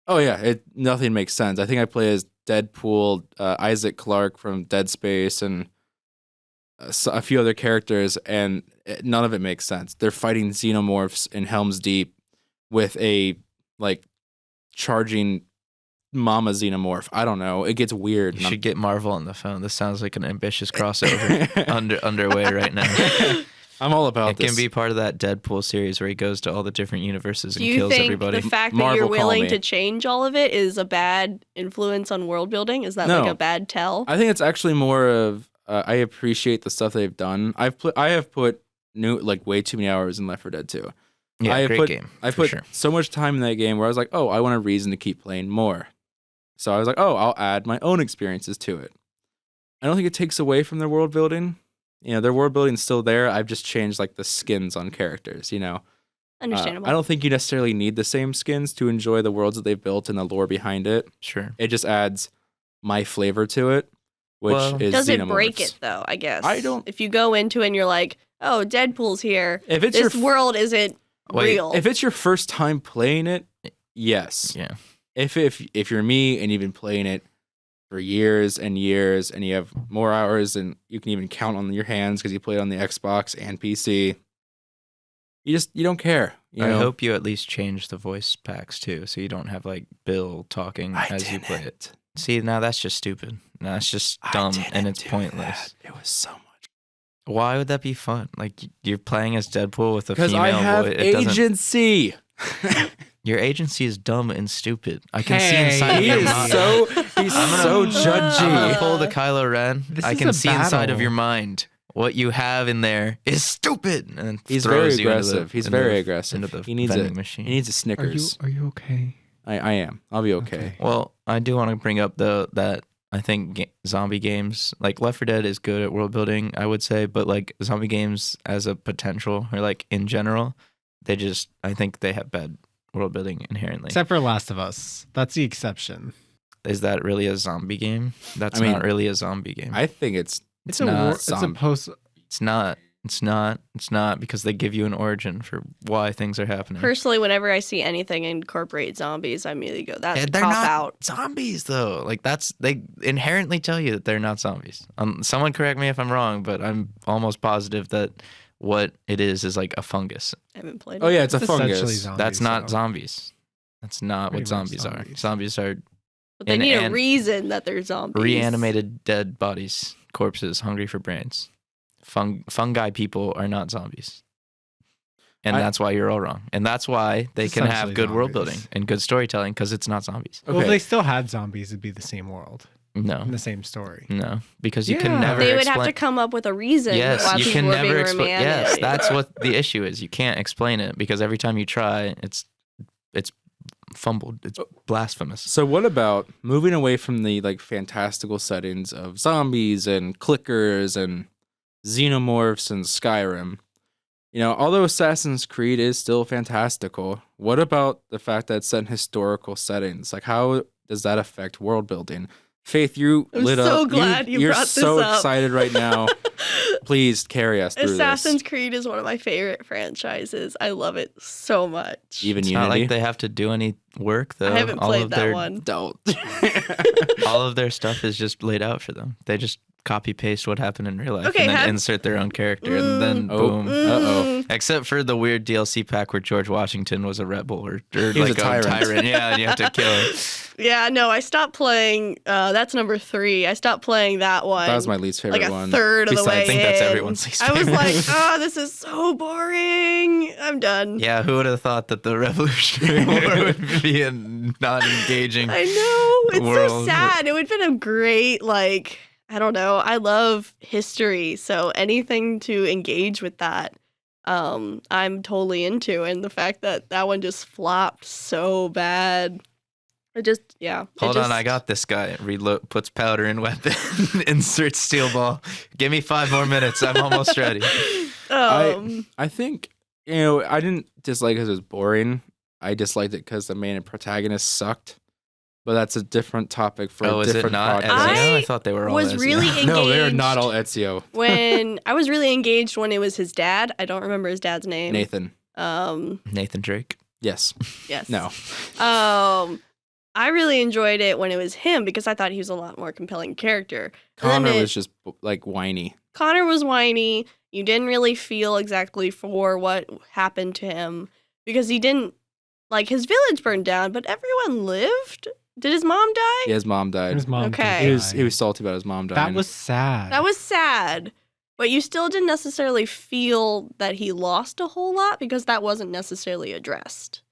Oh yeah. Nothing makes sense. I think I play as Deadpool, Isaac Clarke from Dead Space, and a few other characters, and none of it makes sense. They're fighting xenomorphs in Helm's Deep with a like charging mama xenomorph. I don't know. It gets weird. You should get Marvel on the phone. This sounds like an ambitious crossover underway right now. I'm all about It this. can be part of that Deadpool series where he goes to all the different universes and Do you kills think everybody. the fact that Marvel, you're call willing me. to change all of it is a bad influence on world building? Is that No. like a bad tell? I think it's actually more of I appreciate the stuff they've done. I have put way too many hours in Left 4 Dead 2. Yeah, I great put, game. I for put sure. so much time in that game where I was like, oh, I want a reason to keep playing more. So I was like, oh, I'll add my own experiences to it. I don't think it takes away from their world building. Their world building's still there. I've just changed like the skins on characters, Understandable. I don't think you necessarily need the same skins to enjoy the worlds that they've built and the lore behind it. Sure. It just adds my flavor to it, which Well, is Does it xenomorphs. break it though? I guess I don't- If you go into it and you're like, "Oh, Deadpool's here. If it's This your world isn't Wait, real." if it's your first time playing it, yes. Yeah. If you're me and you've been playing it for years and years and you have more hours than you can even count on your hands because you play it on the Xbox and PC, you don't care. I hope you at least change the voice packs too, so you don't have like Bill talking I as you didn't. play it. See, now that's just stupid. Now it's just I dumb didn't and it's do pointless. that. It was so much. Why would that be fun? Like you're playing as Deadpool with a Because female I have voice. It doesn't. agency. Your agency is dumb and stupid. I can see Hey, inside of He your is mind. he's so I'm gonna judgy. pull the Kylo Ren. This I is can a see inside of battle. your mind. What you have in there is stupid. And then He's very throws you into aggressive. He's into very aggressive. Into the He needs vending a machine. He needs a Snickers. Are you okay? I am. I'll be okay. Okay. Well, I do want to bring up that I think zombie games like Left 4 Dead is good at world building, I would say, but like zombie games as a potential or like in general, I think they have bad world building inherently. Except for Last of Us. That's the exception. Is that really a zombie game? That's I mean, not really a zombie game. I think it's It's a not it's a zombie. post. It's not. It's not because they give you an origin for why things are happening. Personally, whenever I see anything incorporate zombies, I immediately go, "That's a And they're cop not out." zombies though. Like they inherently tell you that they're not zombies. Someone correct me if I'm wrong, but I'm almost positive that what it is like a fungus. I haven't played. Oh it. yeah, it's a essentially fungus. zombies, That's not though. zombies. That's not Pretty what much zombies are. zombies. Zombies are But they and- need a and reason that they're zombies. reanimated dead bodies, corpses, hungry for brains. Fungi people are not zombies. And that's why you're all wrong. And that's why they can have Essentially good world zombies. building and good storytelling because it's not zombies. Well, if Okay. they still had zombies, it'd be the same world No. and the same story. No. Because you Yeah. can never They would explain. have to come up with a reason Yes, why you people can were never being explain. Yes, reanimated. that's what the issue is. You can't explain it because every time you try, it's fumbled. It's blasphemous. So what about moving away from the like fantastical settings of zombies and clickers and xenomorphs and Skyrim? Although Assassin's Creed is still fantastical, what about the fact that it's set in historical settings? Like, how does that affect world building? Faith, you I'm lit so up. glad you You're brought this so up. excited right now. Please carry us through Assassin's this. Creed is one of my favorite franchises. I love it so much. Even It's Unity. not like they have to do any work though. I haven't All played of that their, one. Don't. All of their stuff is just laid out for them. They just copy paste what happened in real life Okay, and then have- insert their own character and then Oh. boom. Uh-oh. Except for the weird DLC pack where George Washington was a rebel or He was like a tyrant. Yeah, and you have to kill him. Yeah, no, I stopped playing. That's number 3. I stopped playing that one. That was my least favorite like a one. third of the Besides- way I think that's in. everyone's least I was favorite. like, oh, this is so boring. I'm done. Yeah, who would have thought that the Revolutionary War would be a non-engaging? I know. It's so world. sad. It would have been a great, like, I don't know. I love history. So anything to engage with that, I'm totally into. And the fact that that one just flopped so bad. It just, yeah. Hold on, I got this guy. Reload, puts powder in weapon, inserts steel ball. Give me 5 more minutes. I'm almost ready. Um, I think, I didn't dislike it because it was boring. I disliked it because the main protagonist sucked. But that's a different topic for a is it different not podcast. Ezio? I thought they were all was Ezio. really engaged. No, they're not all Ezio. When I was really engaged when it was his dad. I don't remember his dad's name. Nathan. Nathan Drake. Yes. Yes. No. I really enjoyed it when it was him because I thought he was a lot more compelling character. Connor was just like whiny. Connor was whiny. You didn't really feel exactly for what happened to him because he didn't, like, his village burned down, but everyone lived. Did his mom die? Yeah, his mom died. His mom Okay. did He was salty about his mom dying. That was sad. That was sad. But you still didn't necessarily feel that he lost a whole lot because that wasn't necessarily addressed.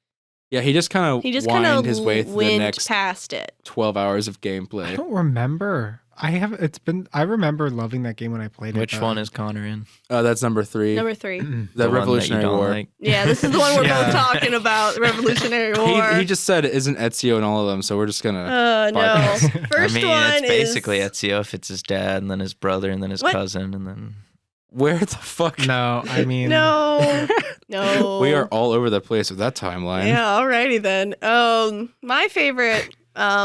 Yeah, he just kind of whined his way through the went next past it. 12 hours of I gameplay. don't remember. I remember loving that game when I played it. Which one is Connor in? That's number 3. Number 3. The one that you Revolutionary don't War. like? Yeah, this is the one we're Yeah. both talking about, the Revolutionary War. He just said it isn't Ezio in all of them, so we're just gonna. No. bypass. First I mean, one it's basically is... Ezio if it's his dad, and then his brother, and then his What? cousin, and then Where the fuck? No, I mean, No. No. We are all over the place with that timeline. Yeah, alrighty then. My favorite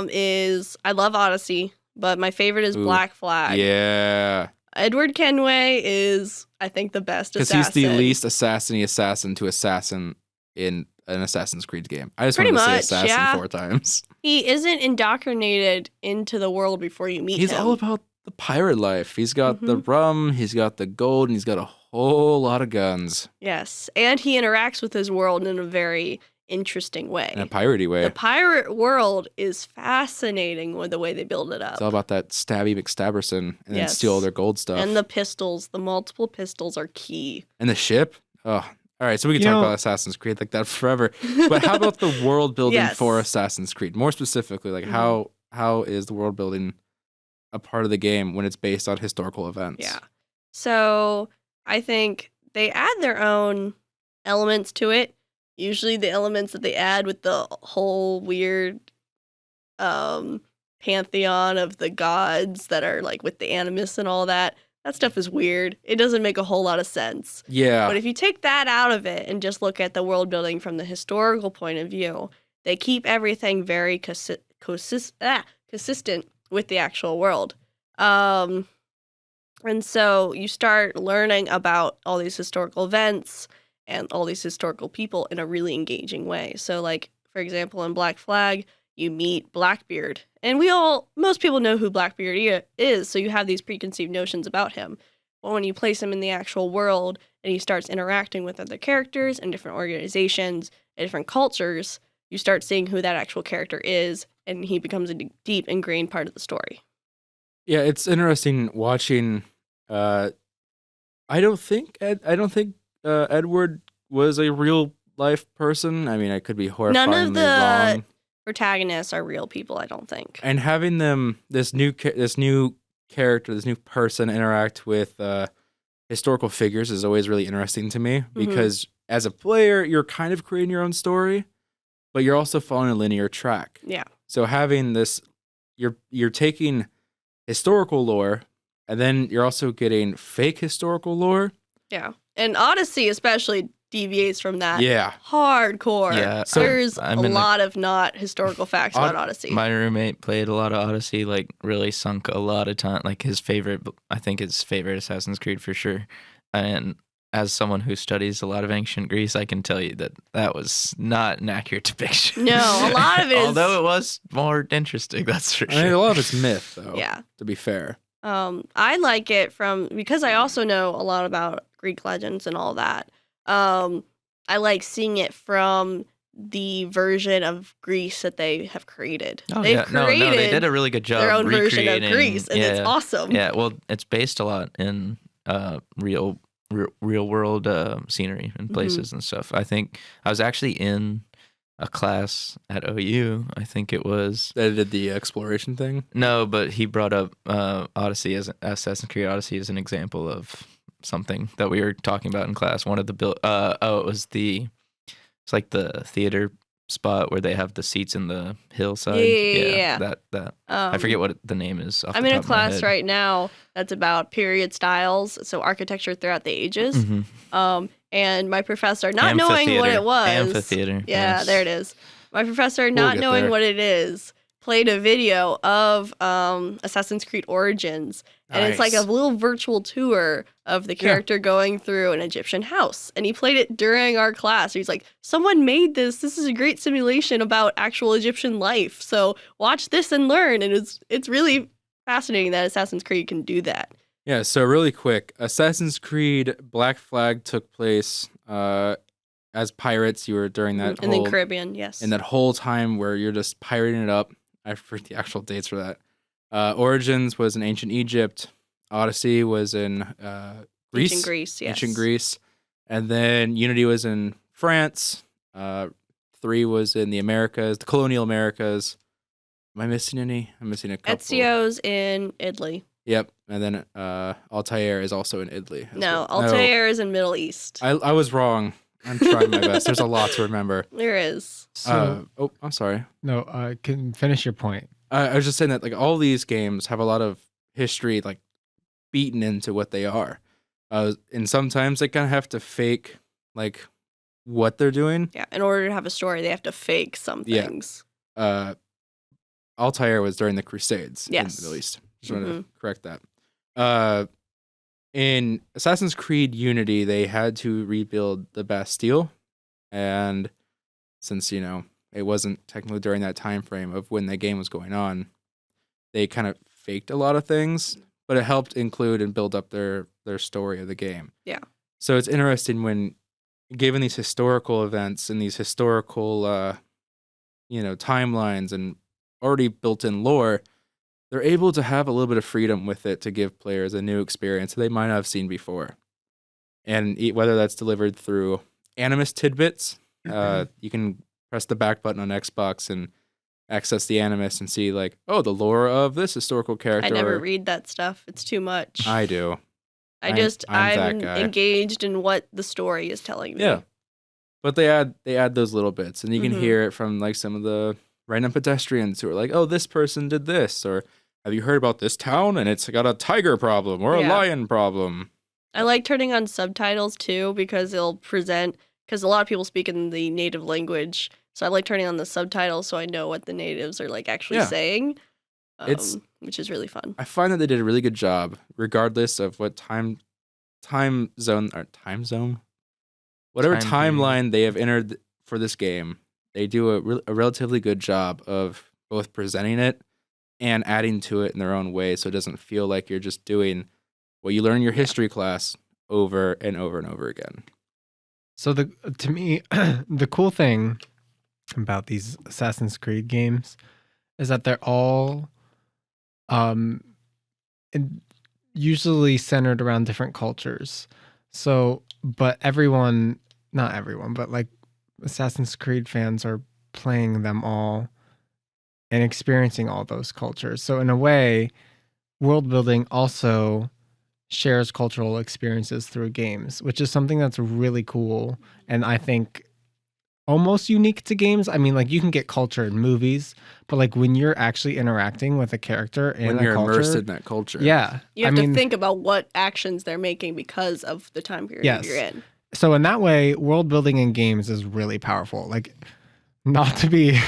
is... I love Odyssey, but my favorite is Ooh, Black Flag. Yeah. Edward Kenway is, I think, the best Because assassin. he's the least assassiny assassin to assassin in an Assassin's Creed game. I just Pretty wanted to much, say assassin yeah. 4 times. He isn't indoctrinated into the world before you meet He's him. all about the pirate life. He's got the Mm-hmm. rum, he's got the gold, and he's got a whole lot of guns Yes, and he interacts with his world in a very interesting way. in a piratey way. The pirate world is fascinating with the way they build it up. It's all about that stabby McStabberson and then Yes. steal all their gold stuff. And the pistols, the multiple pistols are key. And the ship. Oh, all right. So we can You talk know- about Assassin's Creed like that forever. But how about the world building Yes. for Assassin's Creed? More specifically, like Mhm. how is the world building a part of the game when it's based on historical events? Yeah. So I think they add their own elements to it. Usually the elements that they add with the whole weird pantheon of the gods that are like with the animus and all that stuff is weird. It doesn't make a whole lot of sense. Yeah. But if you take that out of it and just look at the world building from the historical point of view, they keep everything very consistent with the actual world. And so you start learning about all these historical events and all these historical people in a really engaging way. So, like, for example, in Black Flag, you meet Blackbeard. And most people know who Blackbeard is, so you have these preconceived notions about him. But when you place him in the actual world and he starts interacting with other characters and different organizations and different cultures, you start seeing who that actual character is, and he becomes a deep ingrained part of the story. Yeah, it's interesting watching. I don't think Edward was a real life person. I mean, I could be horrifyingly None of the wrong. protagonists are real people, I don't think. And having them this new character, this new person interact with historical figures is always really interesting to me because as a player, you're kind of creating your own story, but you're also following a linear track. Yeah. So having this, you're taking historical lore, and then you're also getting fake historical lore. Yeah. And Odyssey especially deviates from that Yeah. hardcore. Yeah, There's I'm a in the- lot of not historical facts about Odyssey. my roommate played a lot of Odyssey, like really sunk a lot of time. Like I think his favorite Assassin's Creed for sure. And as someone who studies a lot of ancient Greece, I can tell you that was not an accurate depiction. No, a lot of it is... Although it was more interesting, that's for I mean, a sure. lot of it's myth, though. Yeah. To be fair. I like it because I also know a lot about Greek legends and all that. I like seeing it from the version of Greece that they have created. Oh, They've yeah. No, created they did a really good job their own version of recreating- Greece, and it's awesome. Yeah, well, it's based a lot in real world scenery and places and stuff. I think I was actually in a class at OU. I think it was They did the exploration thing. no, but he brought up Odyssey as Assassin's Creed Odyssey as an example of something that we were talking about in class. One of the it's like the theater spot where they have the seats in the hillside. Yeah. That I forget what the name is. Off I'm the in a top of my class head. right now that's about period styles, so architecture throughout the ages. Mhm. And my professor, not knowing what it was. Amphitheater. Yeah, Yes. there it is. My professor, not get knowing there. what it is, played a video of Assassin's Creed Origins. And it's like a Nice. little virtual tour of the character going through an Egyptian house. And he played it during our class. He's like, someone made this. This is a great simulation about actual Egyptian life. So watch this and learn. And it's really fascinating that Assassin's Creed can do that. Yeah, so really quick, Assassin's Creed Black Flag took place as pirates. You were during that in the whole Caribbean, yes. in that whole time where you're just pirating it up. I forget the actual dates for that. Origins was in ancient Egypt. Odyssey was in Greece. Ancient Greece, yes. Ancient Greece. And then Unity was in France. 3 was in the Americas, the colonial Americas. Am I missing any? I'm missing a couple. Ezio's in Italy. Yep. And then Altair is also in Italy. as No, well. Altair is in Middle East. I was wrong. I'm trying my best. There's a lot to remember. There is. So I'm sorry. no, can finish your point. I was just saying that like all these games have a lot of history like beaten into what they are. And sometimes they kind of have to fake like what they're doing. Yeah, in order to have a story, they have to fake some Yeah. things. Altair was during the Crusades in Yes. the Middle East. Just want to correct that. In Assassin's Creed Unity, they had to rebuild the Bastille, and since it wasn't technically during that time frame of when the game was going on, they kind of faked a lot of things, but it helped include and build up their story of the game. Yeah. So it's interesting when given these historical events and these historical timelines and already built-in lore, they're able to have a little bit of freedom with it to give players a new experience they might not have seen before. And whether that's delivered through Animus tidbits, you can press the back button on Xbox and access the Animus and see like, oh, the lore of this historical character. I never read that stuff. It's too much. I do. I'm that guy. engaged in what the story is telling me. Yeah. But they add those little bits, and you can Mhm. hear it from like some of the random pedestrians who are like, oh, this person did this, or have you heard about this town and it's got a tiger problem or a Yeah. lion problem? I like turning on subtitles too because a lot of people speak in the native language. So I like turning on the subtitles so I know what the natives are like actually Yeah. saying. It's- Which is really fun. I find that they did a really good job, regardless of what time zone, whatever Time period. timeline they have entered for this game. They do a relatively good job of both presenting it and adding to it in their own way, so it doesn't feel like you're just doing what you learn in your history class over and over and over again. So to me, the cool thing about these Assassin's Creed games is that they're all usually centered around different cultures. So, but not everyone, but like Assassin's Creed fans are playing them all and experiencing all those cultures. So in a way, world building also shares cultural experiences through games, which is something that's really cool. And I think almost unique to games. I mean, like you can get culture in movies, but like when you're actually interacting with a character in When a you're culture, immersed in that culture. yeah. You have to think about what actions they're making because of the time period Yes. you're in. So in that way, world building in games is really powerful. Like, not to be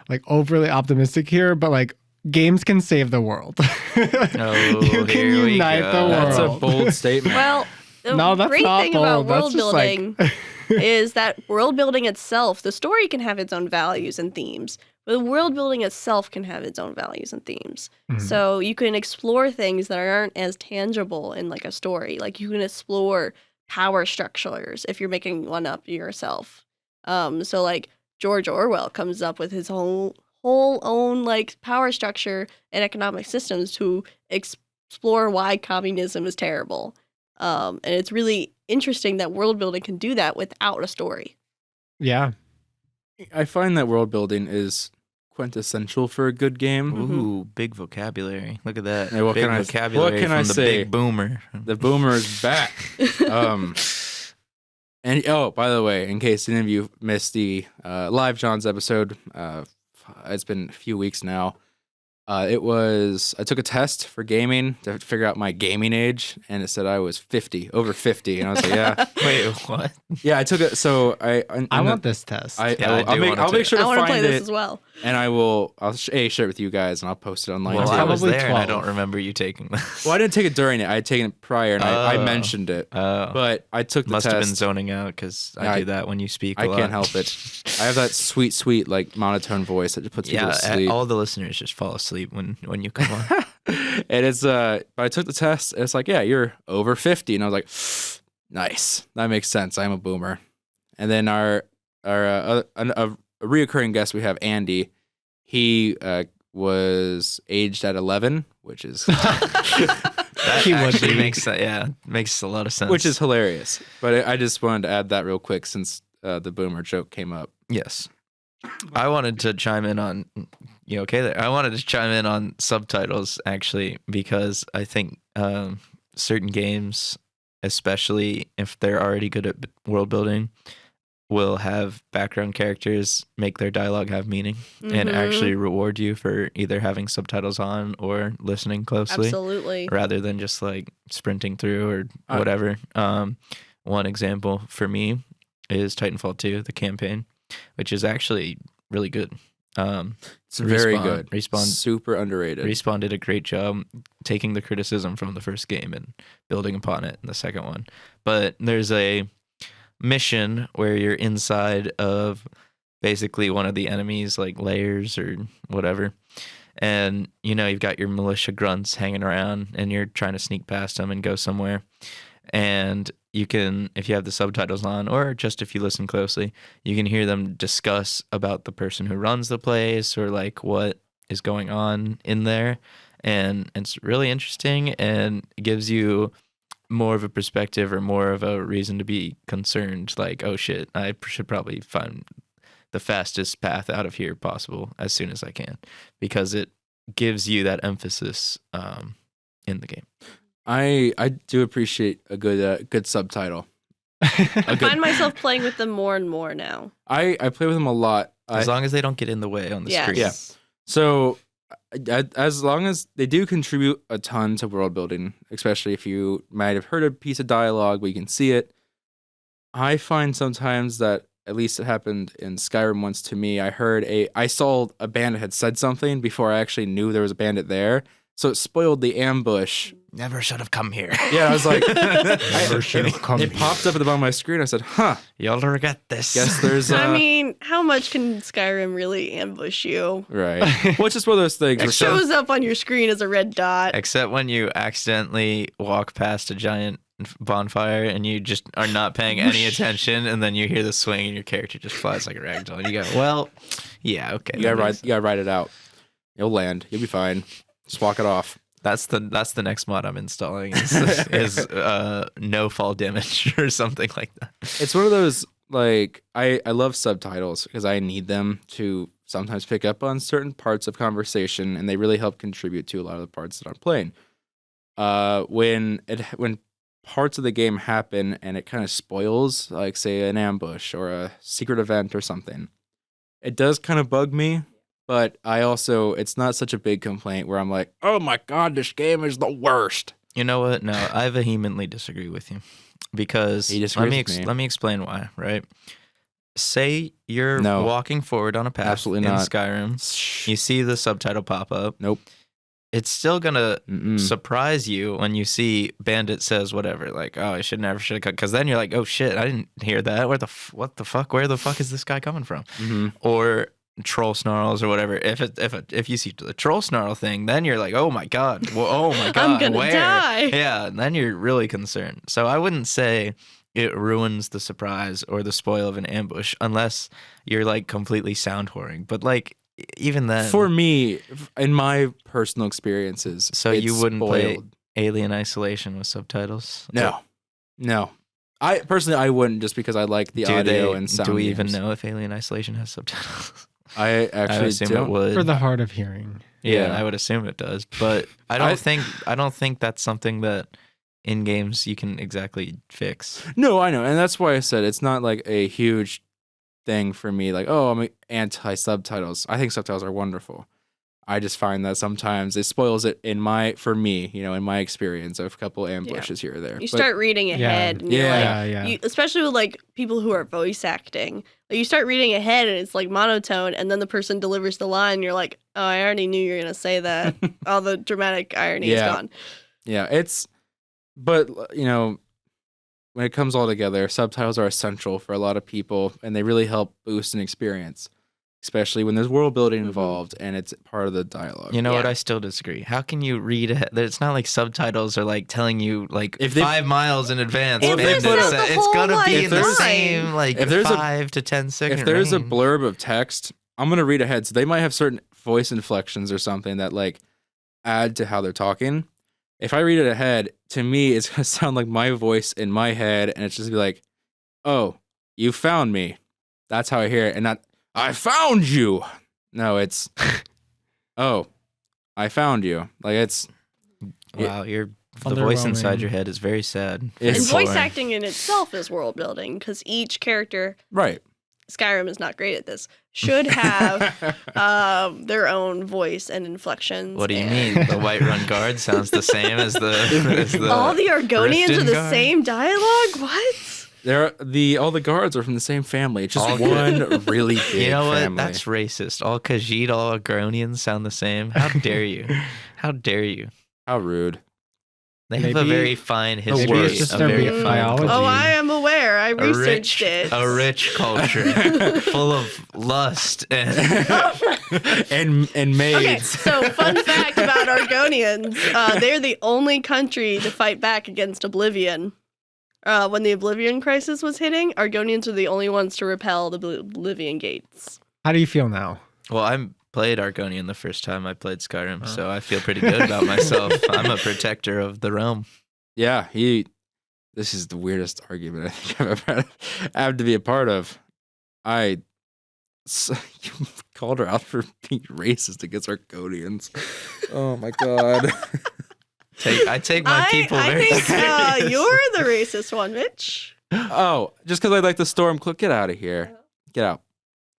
like overly optimistic here, but like games can save the world. You can here we unite go. the world. That's a bold statement. Well, the No, that's great not thing about bold. That's world just like- building is that world building itself, the story can have its own values and themes, but the world building itself can have its own values and themes. Mhm. So you can explore things that aren't as tangible in like a story. Like you can explore power structures if you're making one up yourself. So like George Orwell comes up with his whole own like power structure and economic systems to explore why communism is terrible. And it's really interesting that world building can do that without a story. Yeah. I find that world building is quintessential for a good game. Ooh, big vocabulary. Look at that. Hey, what big can I- vocabulary what can from I the say? big boomer. The boomer is back. And by the way, in case any of you missed the live John's episode, it's been a few weeks now. I took a test for gaming to figure out my gaming age, and it said I was 50, over 50. And I was like, yeah. Wait, what? Yeah, I took it. So I want this test. I'll make sure I to want to play find this it, as well. and I'll share it with you guys, and I'll post it online. Well, too. I was Probably there, and I 12. don't remember you taking this. Well, I didn't take it during it. I had taken it prior, and I Oh. mentioned it. Oh. But I took the Must test. have been zoning out because Yeah, I do that when you speak. I a lot. can't help it. I have that sweet, like monotone voice that just puts people Yeah, to sleep. all the listeners just fall asleep when you come on. And it's but I took the test. And it's like, yeah, you're over 50, and I was like, nice. That makes sense. I'm a boomer. And then a reoccurring guest we have, Andy. He was aged at 11, which is That He would actually be. makes a lot of sense. which is hilarious. But I just wanted to add that real quick since the boomer joke came up. yes. I wanted to chime in on you okay there. I wanted to chime in on subtitles actually because I think certain games, especially if they're already good at world building, will have background characters make their dialogue have meaning and Mhm. actually reward you for either having subtitles on or listening closely. Absolutely. Rather than just like sprinting through or Uh, whatever. One example for me is Titanfall 2, the campaign, which is actually really good. It's very good. Respawn Super underrated. Respawn did a great job taking the criticism from the first game and building upon it in the second one. But there's a mission where you're inside of basically one of the enemies like layers or whatever, and you've got your militia grunts hanging around and you're trying to sneak past them and go somewhere, and you can, if you have the subtitles on or just if you listen closely, you can hear them discuss about the person who runs the place or like what is going on in there, and it's really interesting and it gives you more of a perspective or more of a reason to be concerned, like, oh shit, I should probably find the fastest path out of here possible as soon as I can, because it gives you that emphasis in the game. I do appreciate a good subtitle. I find myself playing with them more and more now. I play with them a lot. As long as they don't get in the way on the Yes. screen. Yeah. So as long as they do contribute a ton to world building, especially if you might have heard a piece of dialogue, but you can see it. I find sometimes that, at least it happened in Skyrim once to me, I saw a bandit had said something before I actually knew there was a bandit there. So it spoiled the ambush. Never should have come here. Yeah, I was like, Never should have come it here. popped up at the bottom of my screen. I said, huh, You'll regret this. guess there's I mean, how much can Skyrim really ambush you? right. Well, it's just one of those things. It where shows up on your screen as a red dot. Except when you accidentally walk past a giant bonfire and you just are not paying any attention, and then you hear the swing and your character just flies like a ragdoll, and you go, "Well, yeah, okay." You gotta ride it out. You'll land. You'll be fine. Just walk it off. That's the next mod I'm installing is no fall damage or something like that. It's one of those, like, I love subtitles because I need them to sometimes pick up on certain parts of conversation, and they really help contribute to a lot of the parts that I'm playing. When parts of the game happen and it kind of spoils, like say an ambush or a secret event or something, it does kind of bug me. But it's not such a big complaint where I'm like, oh my God, this game is the worst. You know what? No, I vehemently disagree with you, because He disagrees with me. let me explain why. Right? Say you're No. walking forward on a path Absolutely in not. Skyrim. You see the subtitle pop up. Nope. It's still gonna Mm-mm. surprise you when you see Bandit says whatever, like, oh, I should have cut, because then you're like, oh shit, I didn't hear that. What the fuck? Where the fuck is this guy coming from? Mm-hmm. Or troll snarls or whatever. If you see the troll snarl thing, then you're like, oh my god, well, oh my god, I'm gonna where? die. Yeah, and then you're really concerned. So I wouldn't say it ruins the surprise or the spoil of an ambush unless you're like completely sound whoring. But like even then, For me, in my personal experiences, so it's you wouldn't play spoiled. Alien Isolation with subtitles? No. I personally wouldn't, just because I like the audio and sound. Do we even games. know if Alien Isolation has subtitles? I I actually assume don't. it would. For the hard of hearing. Yeah, Yeah. I would assume it does, but I don't think that's something that in games you can exactly fix. No, I know, and that's why I said it's not like a huge thing for me. Like, oh, I'm anti subtitles. I think subtitles are wonderful. I just find that sometimes it spoils it in my experience of a couple ambushes here or there. You start reading ahead, and you're especially with like people who are voice acting. Like, you start reading ahead, and it's like monotone, and then the person delivers the line, and you're like, "Oh, I already knew you were gonna say that." All the dramatic irony is gone. Yeah, but when it comes all together, subtitles are essential for a lot of people, and they really help boost an experience, especially when there's world building involved and it's part of the dialogue. You know what? I still disagree. How can you read ahead? It's not like subtitles are like telling you like 5 miles in advance. It's gonna be in the same like 5 to 10 second. If there's range. a blurb of text, I'm gonna read ahead. So they might have certain voice inflections or something that like add to how they're talking. If I read it ahead, to me, it's gonna sound like my voice in my head, and it's just be like, "Oh, you found me." That's how I hear it, and not "I found you." No, it's "Oh, I found you." Like wow, the voice inside your head is very sad. And voice acting in itself is world building because each character, right? Skyrim is not great at this, should have their own voice and inflections. What do you mean? The Whiterun Guard sounds the same as the all the Argonians are the same dialogue? What? All the guards are from the same family. It's just one really big family. You know what? That's racist. All Khajiit, all Agronians sound the same. How dare you? How dare you? How rude. They have a very fine history. Maybe it's just their biology. Oh, I am aware. I researched it. A rich culture full of lust and maids. Okay, so fun fact about Argonians. They're the only country to fight back against Oblivion. When the Oblivion crisis was hitting, Argonians were the only ones to repel the Oblivion gates. How do you feel now? Well, I played Argonian the first time I played Skyrim, so I feel pretty good about myself. I'm a protector of the realm. Yeah, this is the weirdest argument I think I've ever had to be a part of. You called her out for being racist against Argonians. Oh my god. I take my people very seriously. I think you're the racist one, Mitch. Oh, just because I like the storm, get out of here. Get out.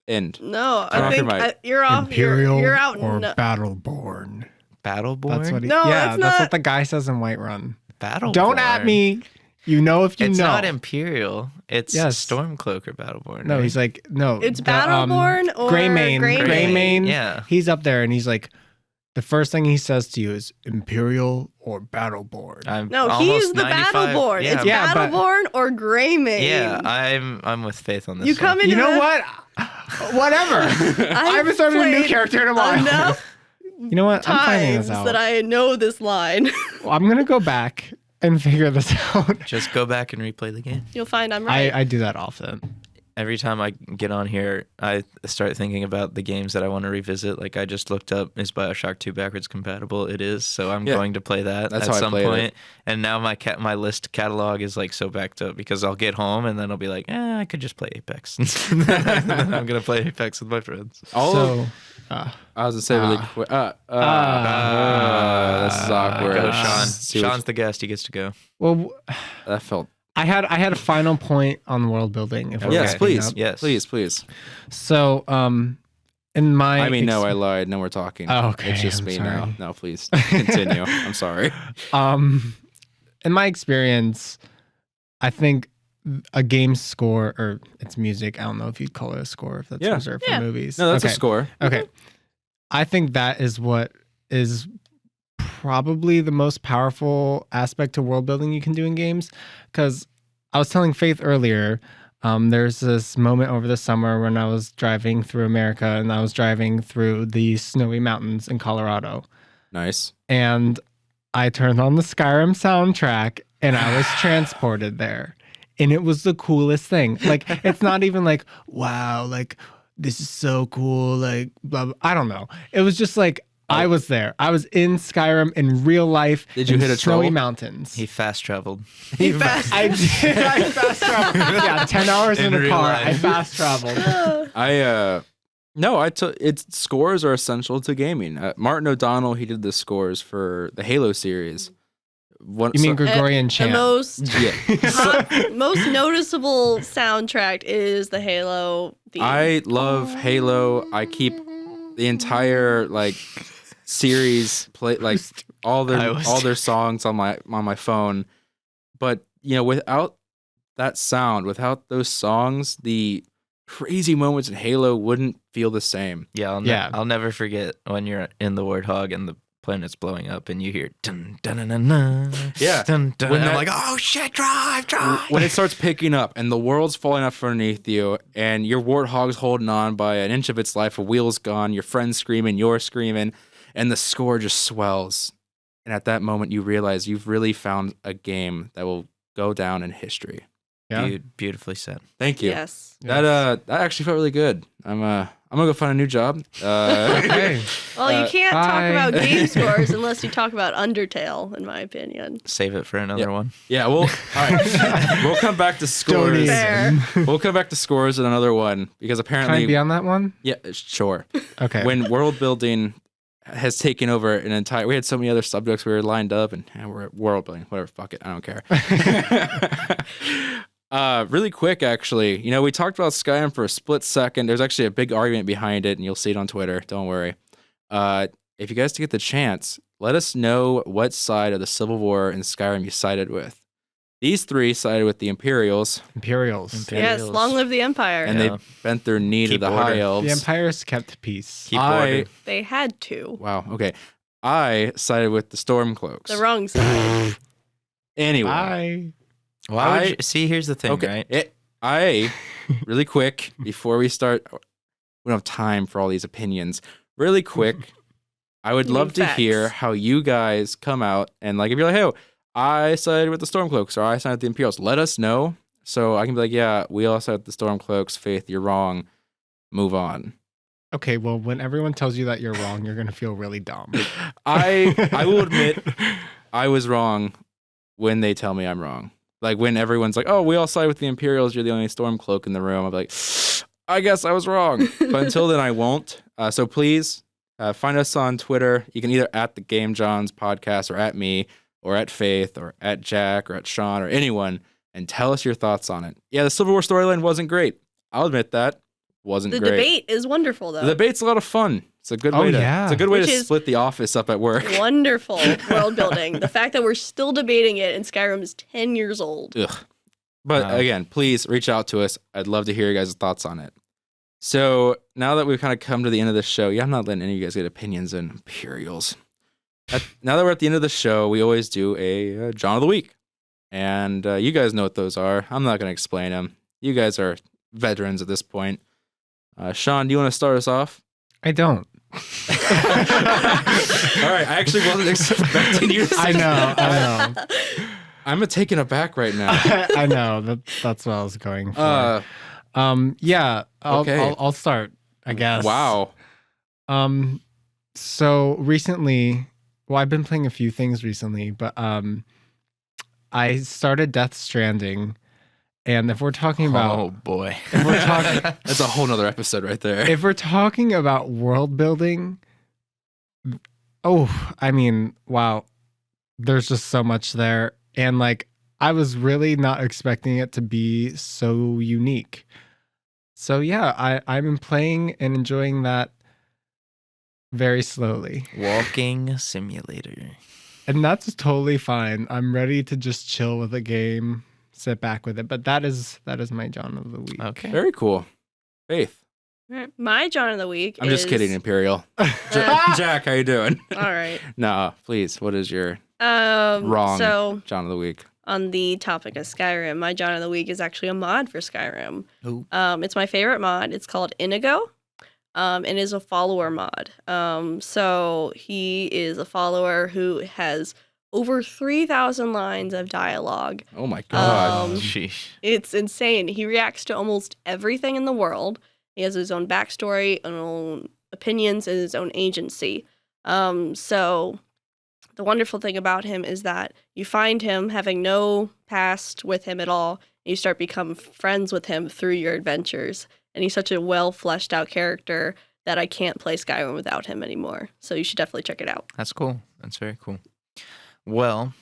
End. No, I think you're off. Imperial you're out. Or Battleborn. Battleborn? That's what that's what the guy says in Whiterun. Battleborn. Don't at me. You know if you it's know. It's not Imperial. It's Stormcloak or Battleborn. No, right? he's like, no. It's Battleborn or Greymane. Greymane. Yeah. He's up there and he's like, the first thing he says to you is Imperial or Battleborn. He's the Battleborn. Yeah. It's Battleborn or Greymane. Yeah, I'm with Faith on this. You come into You know what? Whatever. I'm starting a new character in a while. Enough you know what? I'm finding this out. that I know this line. Well, I'm gonna go back and figure this out. Just go back and replay the game. You'll find I'm right. I do that often. Every time I get on here, I start thinking about the games that I want to revisit. Like I just looked up, is BioShock 2 backwards compatible? It is, so I'm going to play that at some point. And now my list catalog is like so backed up because I'll get home and then I'll be like, I could just play Apex. And then I'm gonna play Apex with my friends. I was gonna say really quick. This is awkward. Go, Sean. Sean's the guest. He gets to go. Well, that felt. I had a final point on world building. Yes, please. Yes, please. So, in my, no, I lied. No, we're talking. Oh, okay. It's just I'm me sorry. now. No, please continue. I'm sorry. In my experience, I think a game score or it's music. I don't know if you'd call it a score if that's reserved for movies. No, that's a score. Okay. I think that is what is probably the most powerful aspect to world building you can do in games. Because I was telling Faith earlier, there's this moment over the summer when I was driving through America and I was driving through the snowy mountains in Colorado. Nice. And I turned on the Skyrim soundtrack and I was transported there. And it was the coolest thing. Like, it's not even like, wow, like, this is so cool, like, blah, blah. I don't know. It was just like, I was there. I was in Skyrim in real life. Did you hit a snowy troll? Mountains. He fast traveled. I did. I fast traveled. Yeah, 10 hours in a car. I fast traveled. Its scores are essential to gaming. Martin O'Donnell, he did the scores for the Halo series. You mean Gregorian chant? The most noticeable soundtrack is the Halo theme. I love Halo. I keep the entire series, play like all I was their songs on my phone. But without that sound, without those songs, the crazy moments in Halo wouldn't feel the same. Yeah, I'll never forget when you're in the Warthog and the planet's blowing up and you hear dun dun dun dun dun. Yeah. Dun, dun, When and I'm that- like, oh shit, drive. When it starts picking up and the world's falling out from underneath you and your Warthog's holding on by an inch of its life, a wheel's gone, your friend's screaming, you're screaming, and the score just swells. And at that moment, you realize you've really found a game that will go down in history. Yeah. Beautifully said. Thank you. Yes. That actually felt really good. I'm gonna go find a new job. Okay. Well, you can't talk bye. about game scores unless you talk about Undertale, in my opinion. Save it for another one. Yeah, all right. We'll come back to scores. Fair. We'll come back to scores in another one because Can I apparently, be on that one? yeah, sure. Okay. When world building has taken over an entire, we had so many other subjects we were lined up, and we're at world building. Whatever, fuck it, I don't care. Really quick, actually, we talked about Skyrim for a split second. There's actually a big argument behind it, and you'll see it on Twitter. Don't worry. If you guys get the chance, let us know what side of the Civil War in Skyrim you sided with. These three sided with the Imperials, Imperials. Yes, long live the Empire. and Yeah. they bent their knee to Keep the order. High The Elves. Empires kept peace. Keep order. They had to. Wow. Okay. I sided with the Stormcloaks. The wrong side. Anyway. Bye. Why would you see? Here's the thing, Okay. right? I really quick before we start. We don't have time for all these opinions. Really quick, I would You love mean to facts. hear how you guys come out and if you're like, hey, I sided with the Stormcloaks or I sided with the Imperials. Let us know so I can be like, yeah, we all sided with the Stormcloaks. Faith, you're wrong. Move on. Okay, well, when everyone tells you that you're wrong, you're gonna feel really dumb. I will admit I was wrong when they tell me I'm wrong. Like when everyone's like, oh, we all side with the Imperials, you're the only Stormcloak in the room. I'm like, I guess I was wrong. But until then, I won't. So please find us on Twitter. You can either at the Game Jawns podcast or at me or at Faith or at Jack or at Sean or anyone and tell us your thoughts on it. Yeah, the Civil War storyline wasn't great. I'll admit that. Wasn't The great. debate is wonderful, though. The debate's a lot of fun. It's a good Oh, way to yeah. it's a good way Which to is split the office up at work. Wonderful world building. The fact that we're still debating it and Skyrim is 10 years old. Ugh. But Wow. again, please reach out to us. I'd love to hear your guys' thoughts on it. So now that we've kind of come to the end of the show, yeah, I'm not letting any of you guys get opinions on Imperials. Now that we're at the end of the show, we always do a John of the Week. And you guys know what those are. I'm not going to explain them. You guys are veterans at this point. Sean, do you want to start us off? I don't. All right, I actually wasn't expecting you to say I know. I'm taken aback right now. I know. That's what I was going for. Yeah. Okay. I'll start, I guess. Wow. So recently, well, I've been playing a few things recently, but I started Death Stranding, and if we're talking about Oh boy. if we're talking That's a whole nother episode right there. if we're talking about world building, I mean, wow, there's just so much there, and I was really not expecting it to be so unique. So yeah, I've been playing and enjoying that very slowly. Walking simulator. And that's totally fine. I'm ready to just chill with a game, sit back with it. But that is my John of the Week. Okay. Very cool. Faith. My John of the Week I'm just kidding, Imperial. Jack, how you doing? All right. Nah, please. What is your Wrong. So, John of the Week? on the topic of Skyrim, my John of the Week is actually a mod for Skyrim. Ooh. It's my favorite mod. It's called Inigo. And is a follower mod. So he is a follower who has over 3,000 lines of dialogue. Oh my god. Sheesh. It's insane. He reacts to almost everything in the world. He has his own backstory, own opinions, and his own agency. So the wonderful thing about him is that you find him having no past with him at all. And you start become friends with him through your adventures. And he's such a well fleshed out character that I can't play Skyrim without him anymore. So you should definitely check it out. That's cool. That's very cool. Well,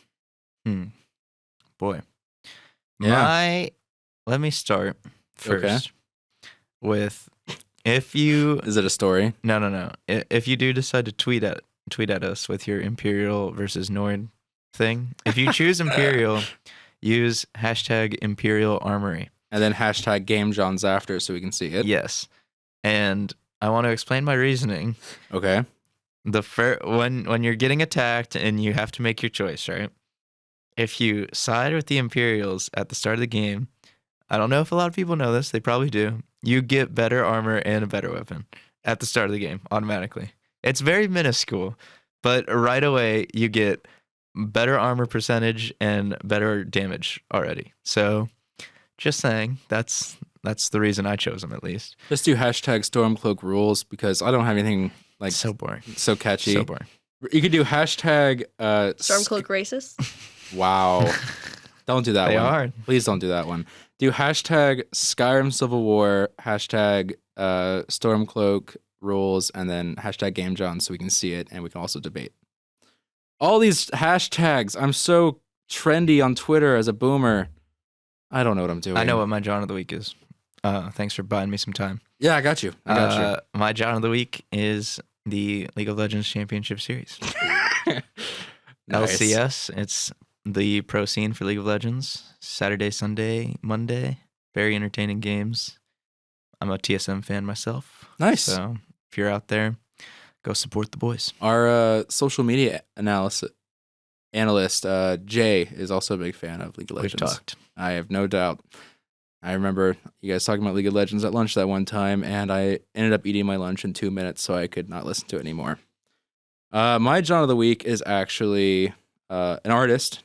boy. Yeah. Let me start first Okay. with if you Is it a story? no. If you do decide to tweet at tweet at us with your Imperial versus Nord thing. If you choose Imperial, use hashtag Imperial Armory. And then hashtag Game Jawns after so we can see it. Yes. And I want to explain my reasoning. Okay. When you're getting attacked and you have to make your choice, right? If you side with the Imperials at the start of the game, I don't know if a lot of people know this, they probably do. You get better armor and a better weapon at the start of the game automatically. It's very minuscule, but right away you get better armor percentage and better damage already. So just saying, that's the reason I chose them at least. Just do hashtag Stormcloak rules because I don't have anything like So boring. so catchy. So boring. You could do hashtag Stormcloak racist. Wow. Don't do that They one. are. Please don't do that one. Do hashtag Skyrim Civil War, hashtag Stormcloak rules, and then hashtag Game Jawns so we can see it and we can also debate. All these hashtags. I'm so trendy on Twitter as a boomer. I don't know what I'm doing. I know what my John of the Week is. Thanks for buying me some time. Yeah, I got you. My John of the Week is the League of Legends Championship Series. Nice. LCS, it's the pro scene for League of Legends. Saturday, Sunday, Monday. Very entertaining games. I'm a TSM fan myself. Nice. So if you're out there, go support the boys. Our social media analyst, Jay, is also a big fan of League of We've Legends. talked. I have no doubt. I remember you guys talking about League of Legends at lunch that one time, and I ended up eating my lunch in 2 minutes, so I could not listen to it anymore. My John of the Week is actually an artist.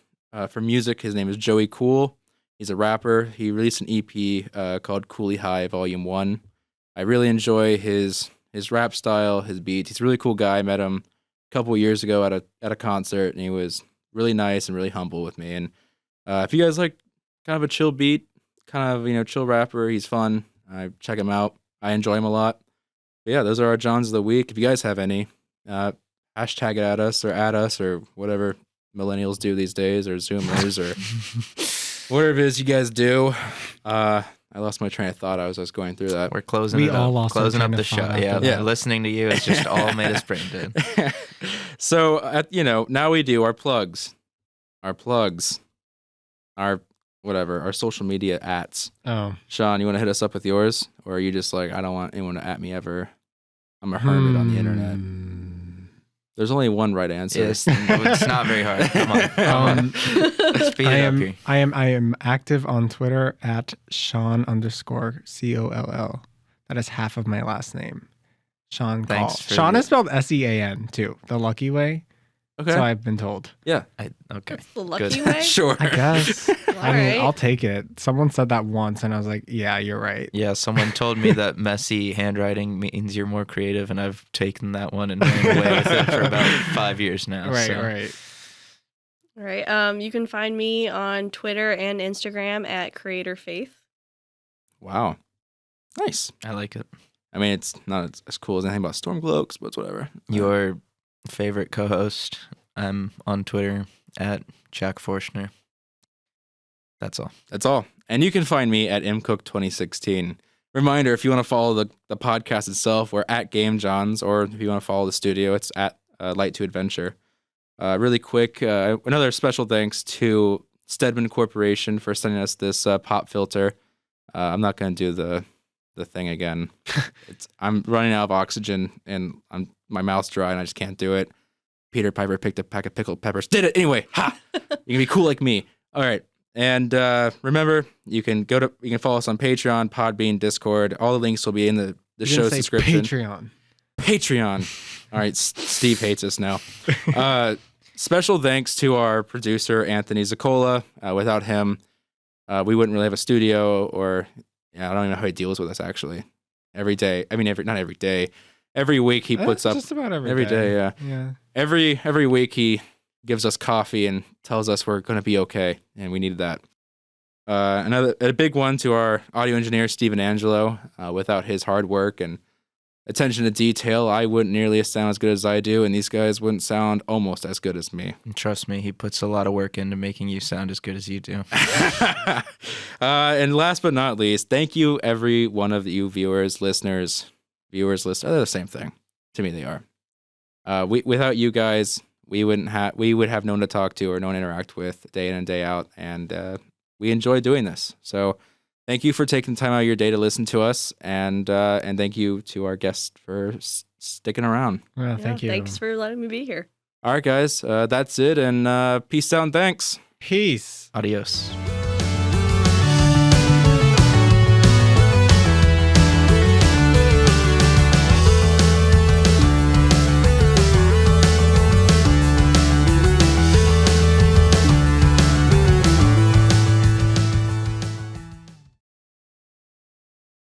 For music, his name is Joey Cool. He's a rapper. He released an EP called Coolie High Volume 1. I really enjoy his rap style, his beats. He's a really cool guy. I met him a couple years ago at a concert, and he was really nice and really humble with me. And if you guys like kind of a chill beat, kind of, chill rapper, he's fun. Check him out. I enjoy him a lot. But yeah, those are our Johns of the Week. If you guys have any, hashtag it at us or whatever millennials do these days, or Zoomers or whatever it is you guys do. I lost my train of thought. I was going through that. We're closing We it all up. lost our Closing up train the of show. thought Yeah, after that. listening to you has just all made us brain dead. So now we do our plugs, our whatever, our social media ats. Oh. Sean, you want to hit us up with yours, or are you just like, I don't want anyone to at me ever? I'm a hermit on the internet. There's only one right answer. It's not very hard. Come on. Speed it up here. I am active on Twitter at Sean_COLL. That is half of my last name. Sean Call. Thanks for Sean the- is spelled SEAN too, the lucky way. Okay. So I've been told. Yeah. Okay. That's the lucky Good. way. Sure. I guess. All I mean, right. I'll take it. Someone said that once, and I was like, "Yeah, you're right." Yeah, someone told me that messy handwriting means you're more creative, and I've taken that one and ran away with it for about 5 years now. Right, so. right. All right. You can find me on Twitter and Instagram at Creator Faith. Wow. Nice. I like it. I mean, it's not as cool as anything about Stormcloaks, but it's whatever. Your favorite co-host, I'm on Twitter at Jack Forschner. That's all. That's all. And you can find me at mcook2016. Reminder, if you want to follow the podcast itself, we're at Game Jawns, or if you want to follow the studio, it's at Light to Adventure. Really quick, another special thanks to Stedman Corporation for sending us this pop filter. I'm not going to do the thing again. I'm running out of oxygen, and my mouth's dry, and I just can't do it. Peter Piper picked a pack of pickled peppers. Did it anyway. Ha! You can be cool like me. All right. And remember, you can follow us on Patreon, Podbean, Discord. All the links will be in the You show's didn't say description. Patreon. All right, Steve hates us now. Special thanks to our producer, Anthony Zoccola. Without him, we wouldn't really have a studio, or I don't even know how he deals with us, actually. Every day. I mean, not every day. Every week he puts up. Just about every day, yeah. Yeah. Every week he gives us coffee and tells us we're going to be okay, and we needed that. A big one to our audio engineer, Stephen Angello. Without his hard work and attention to detail, I wouldn't nearly sound as good as I do, and these guys wouldn't sound almost as good as me. And trust me, he puts a lot of work into making you sound as good as you do. And last but not least, thank you, every one of you viewers, listeners. They're the same thing. To me, they are. Without you guys, we would have no one to talk to or no one to interact with day in and day out, and we enjoy doing this. So thank you for taking time out of your day to listen to us, and thank you to our guests for sticking around. Well, thank you. Thanks for letting me be here. All right, guys, that's it, and peace out and thanks. Peace. Adios.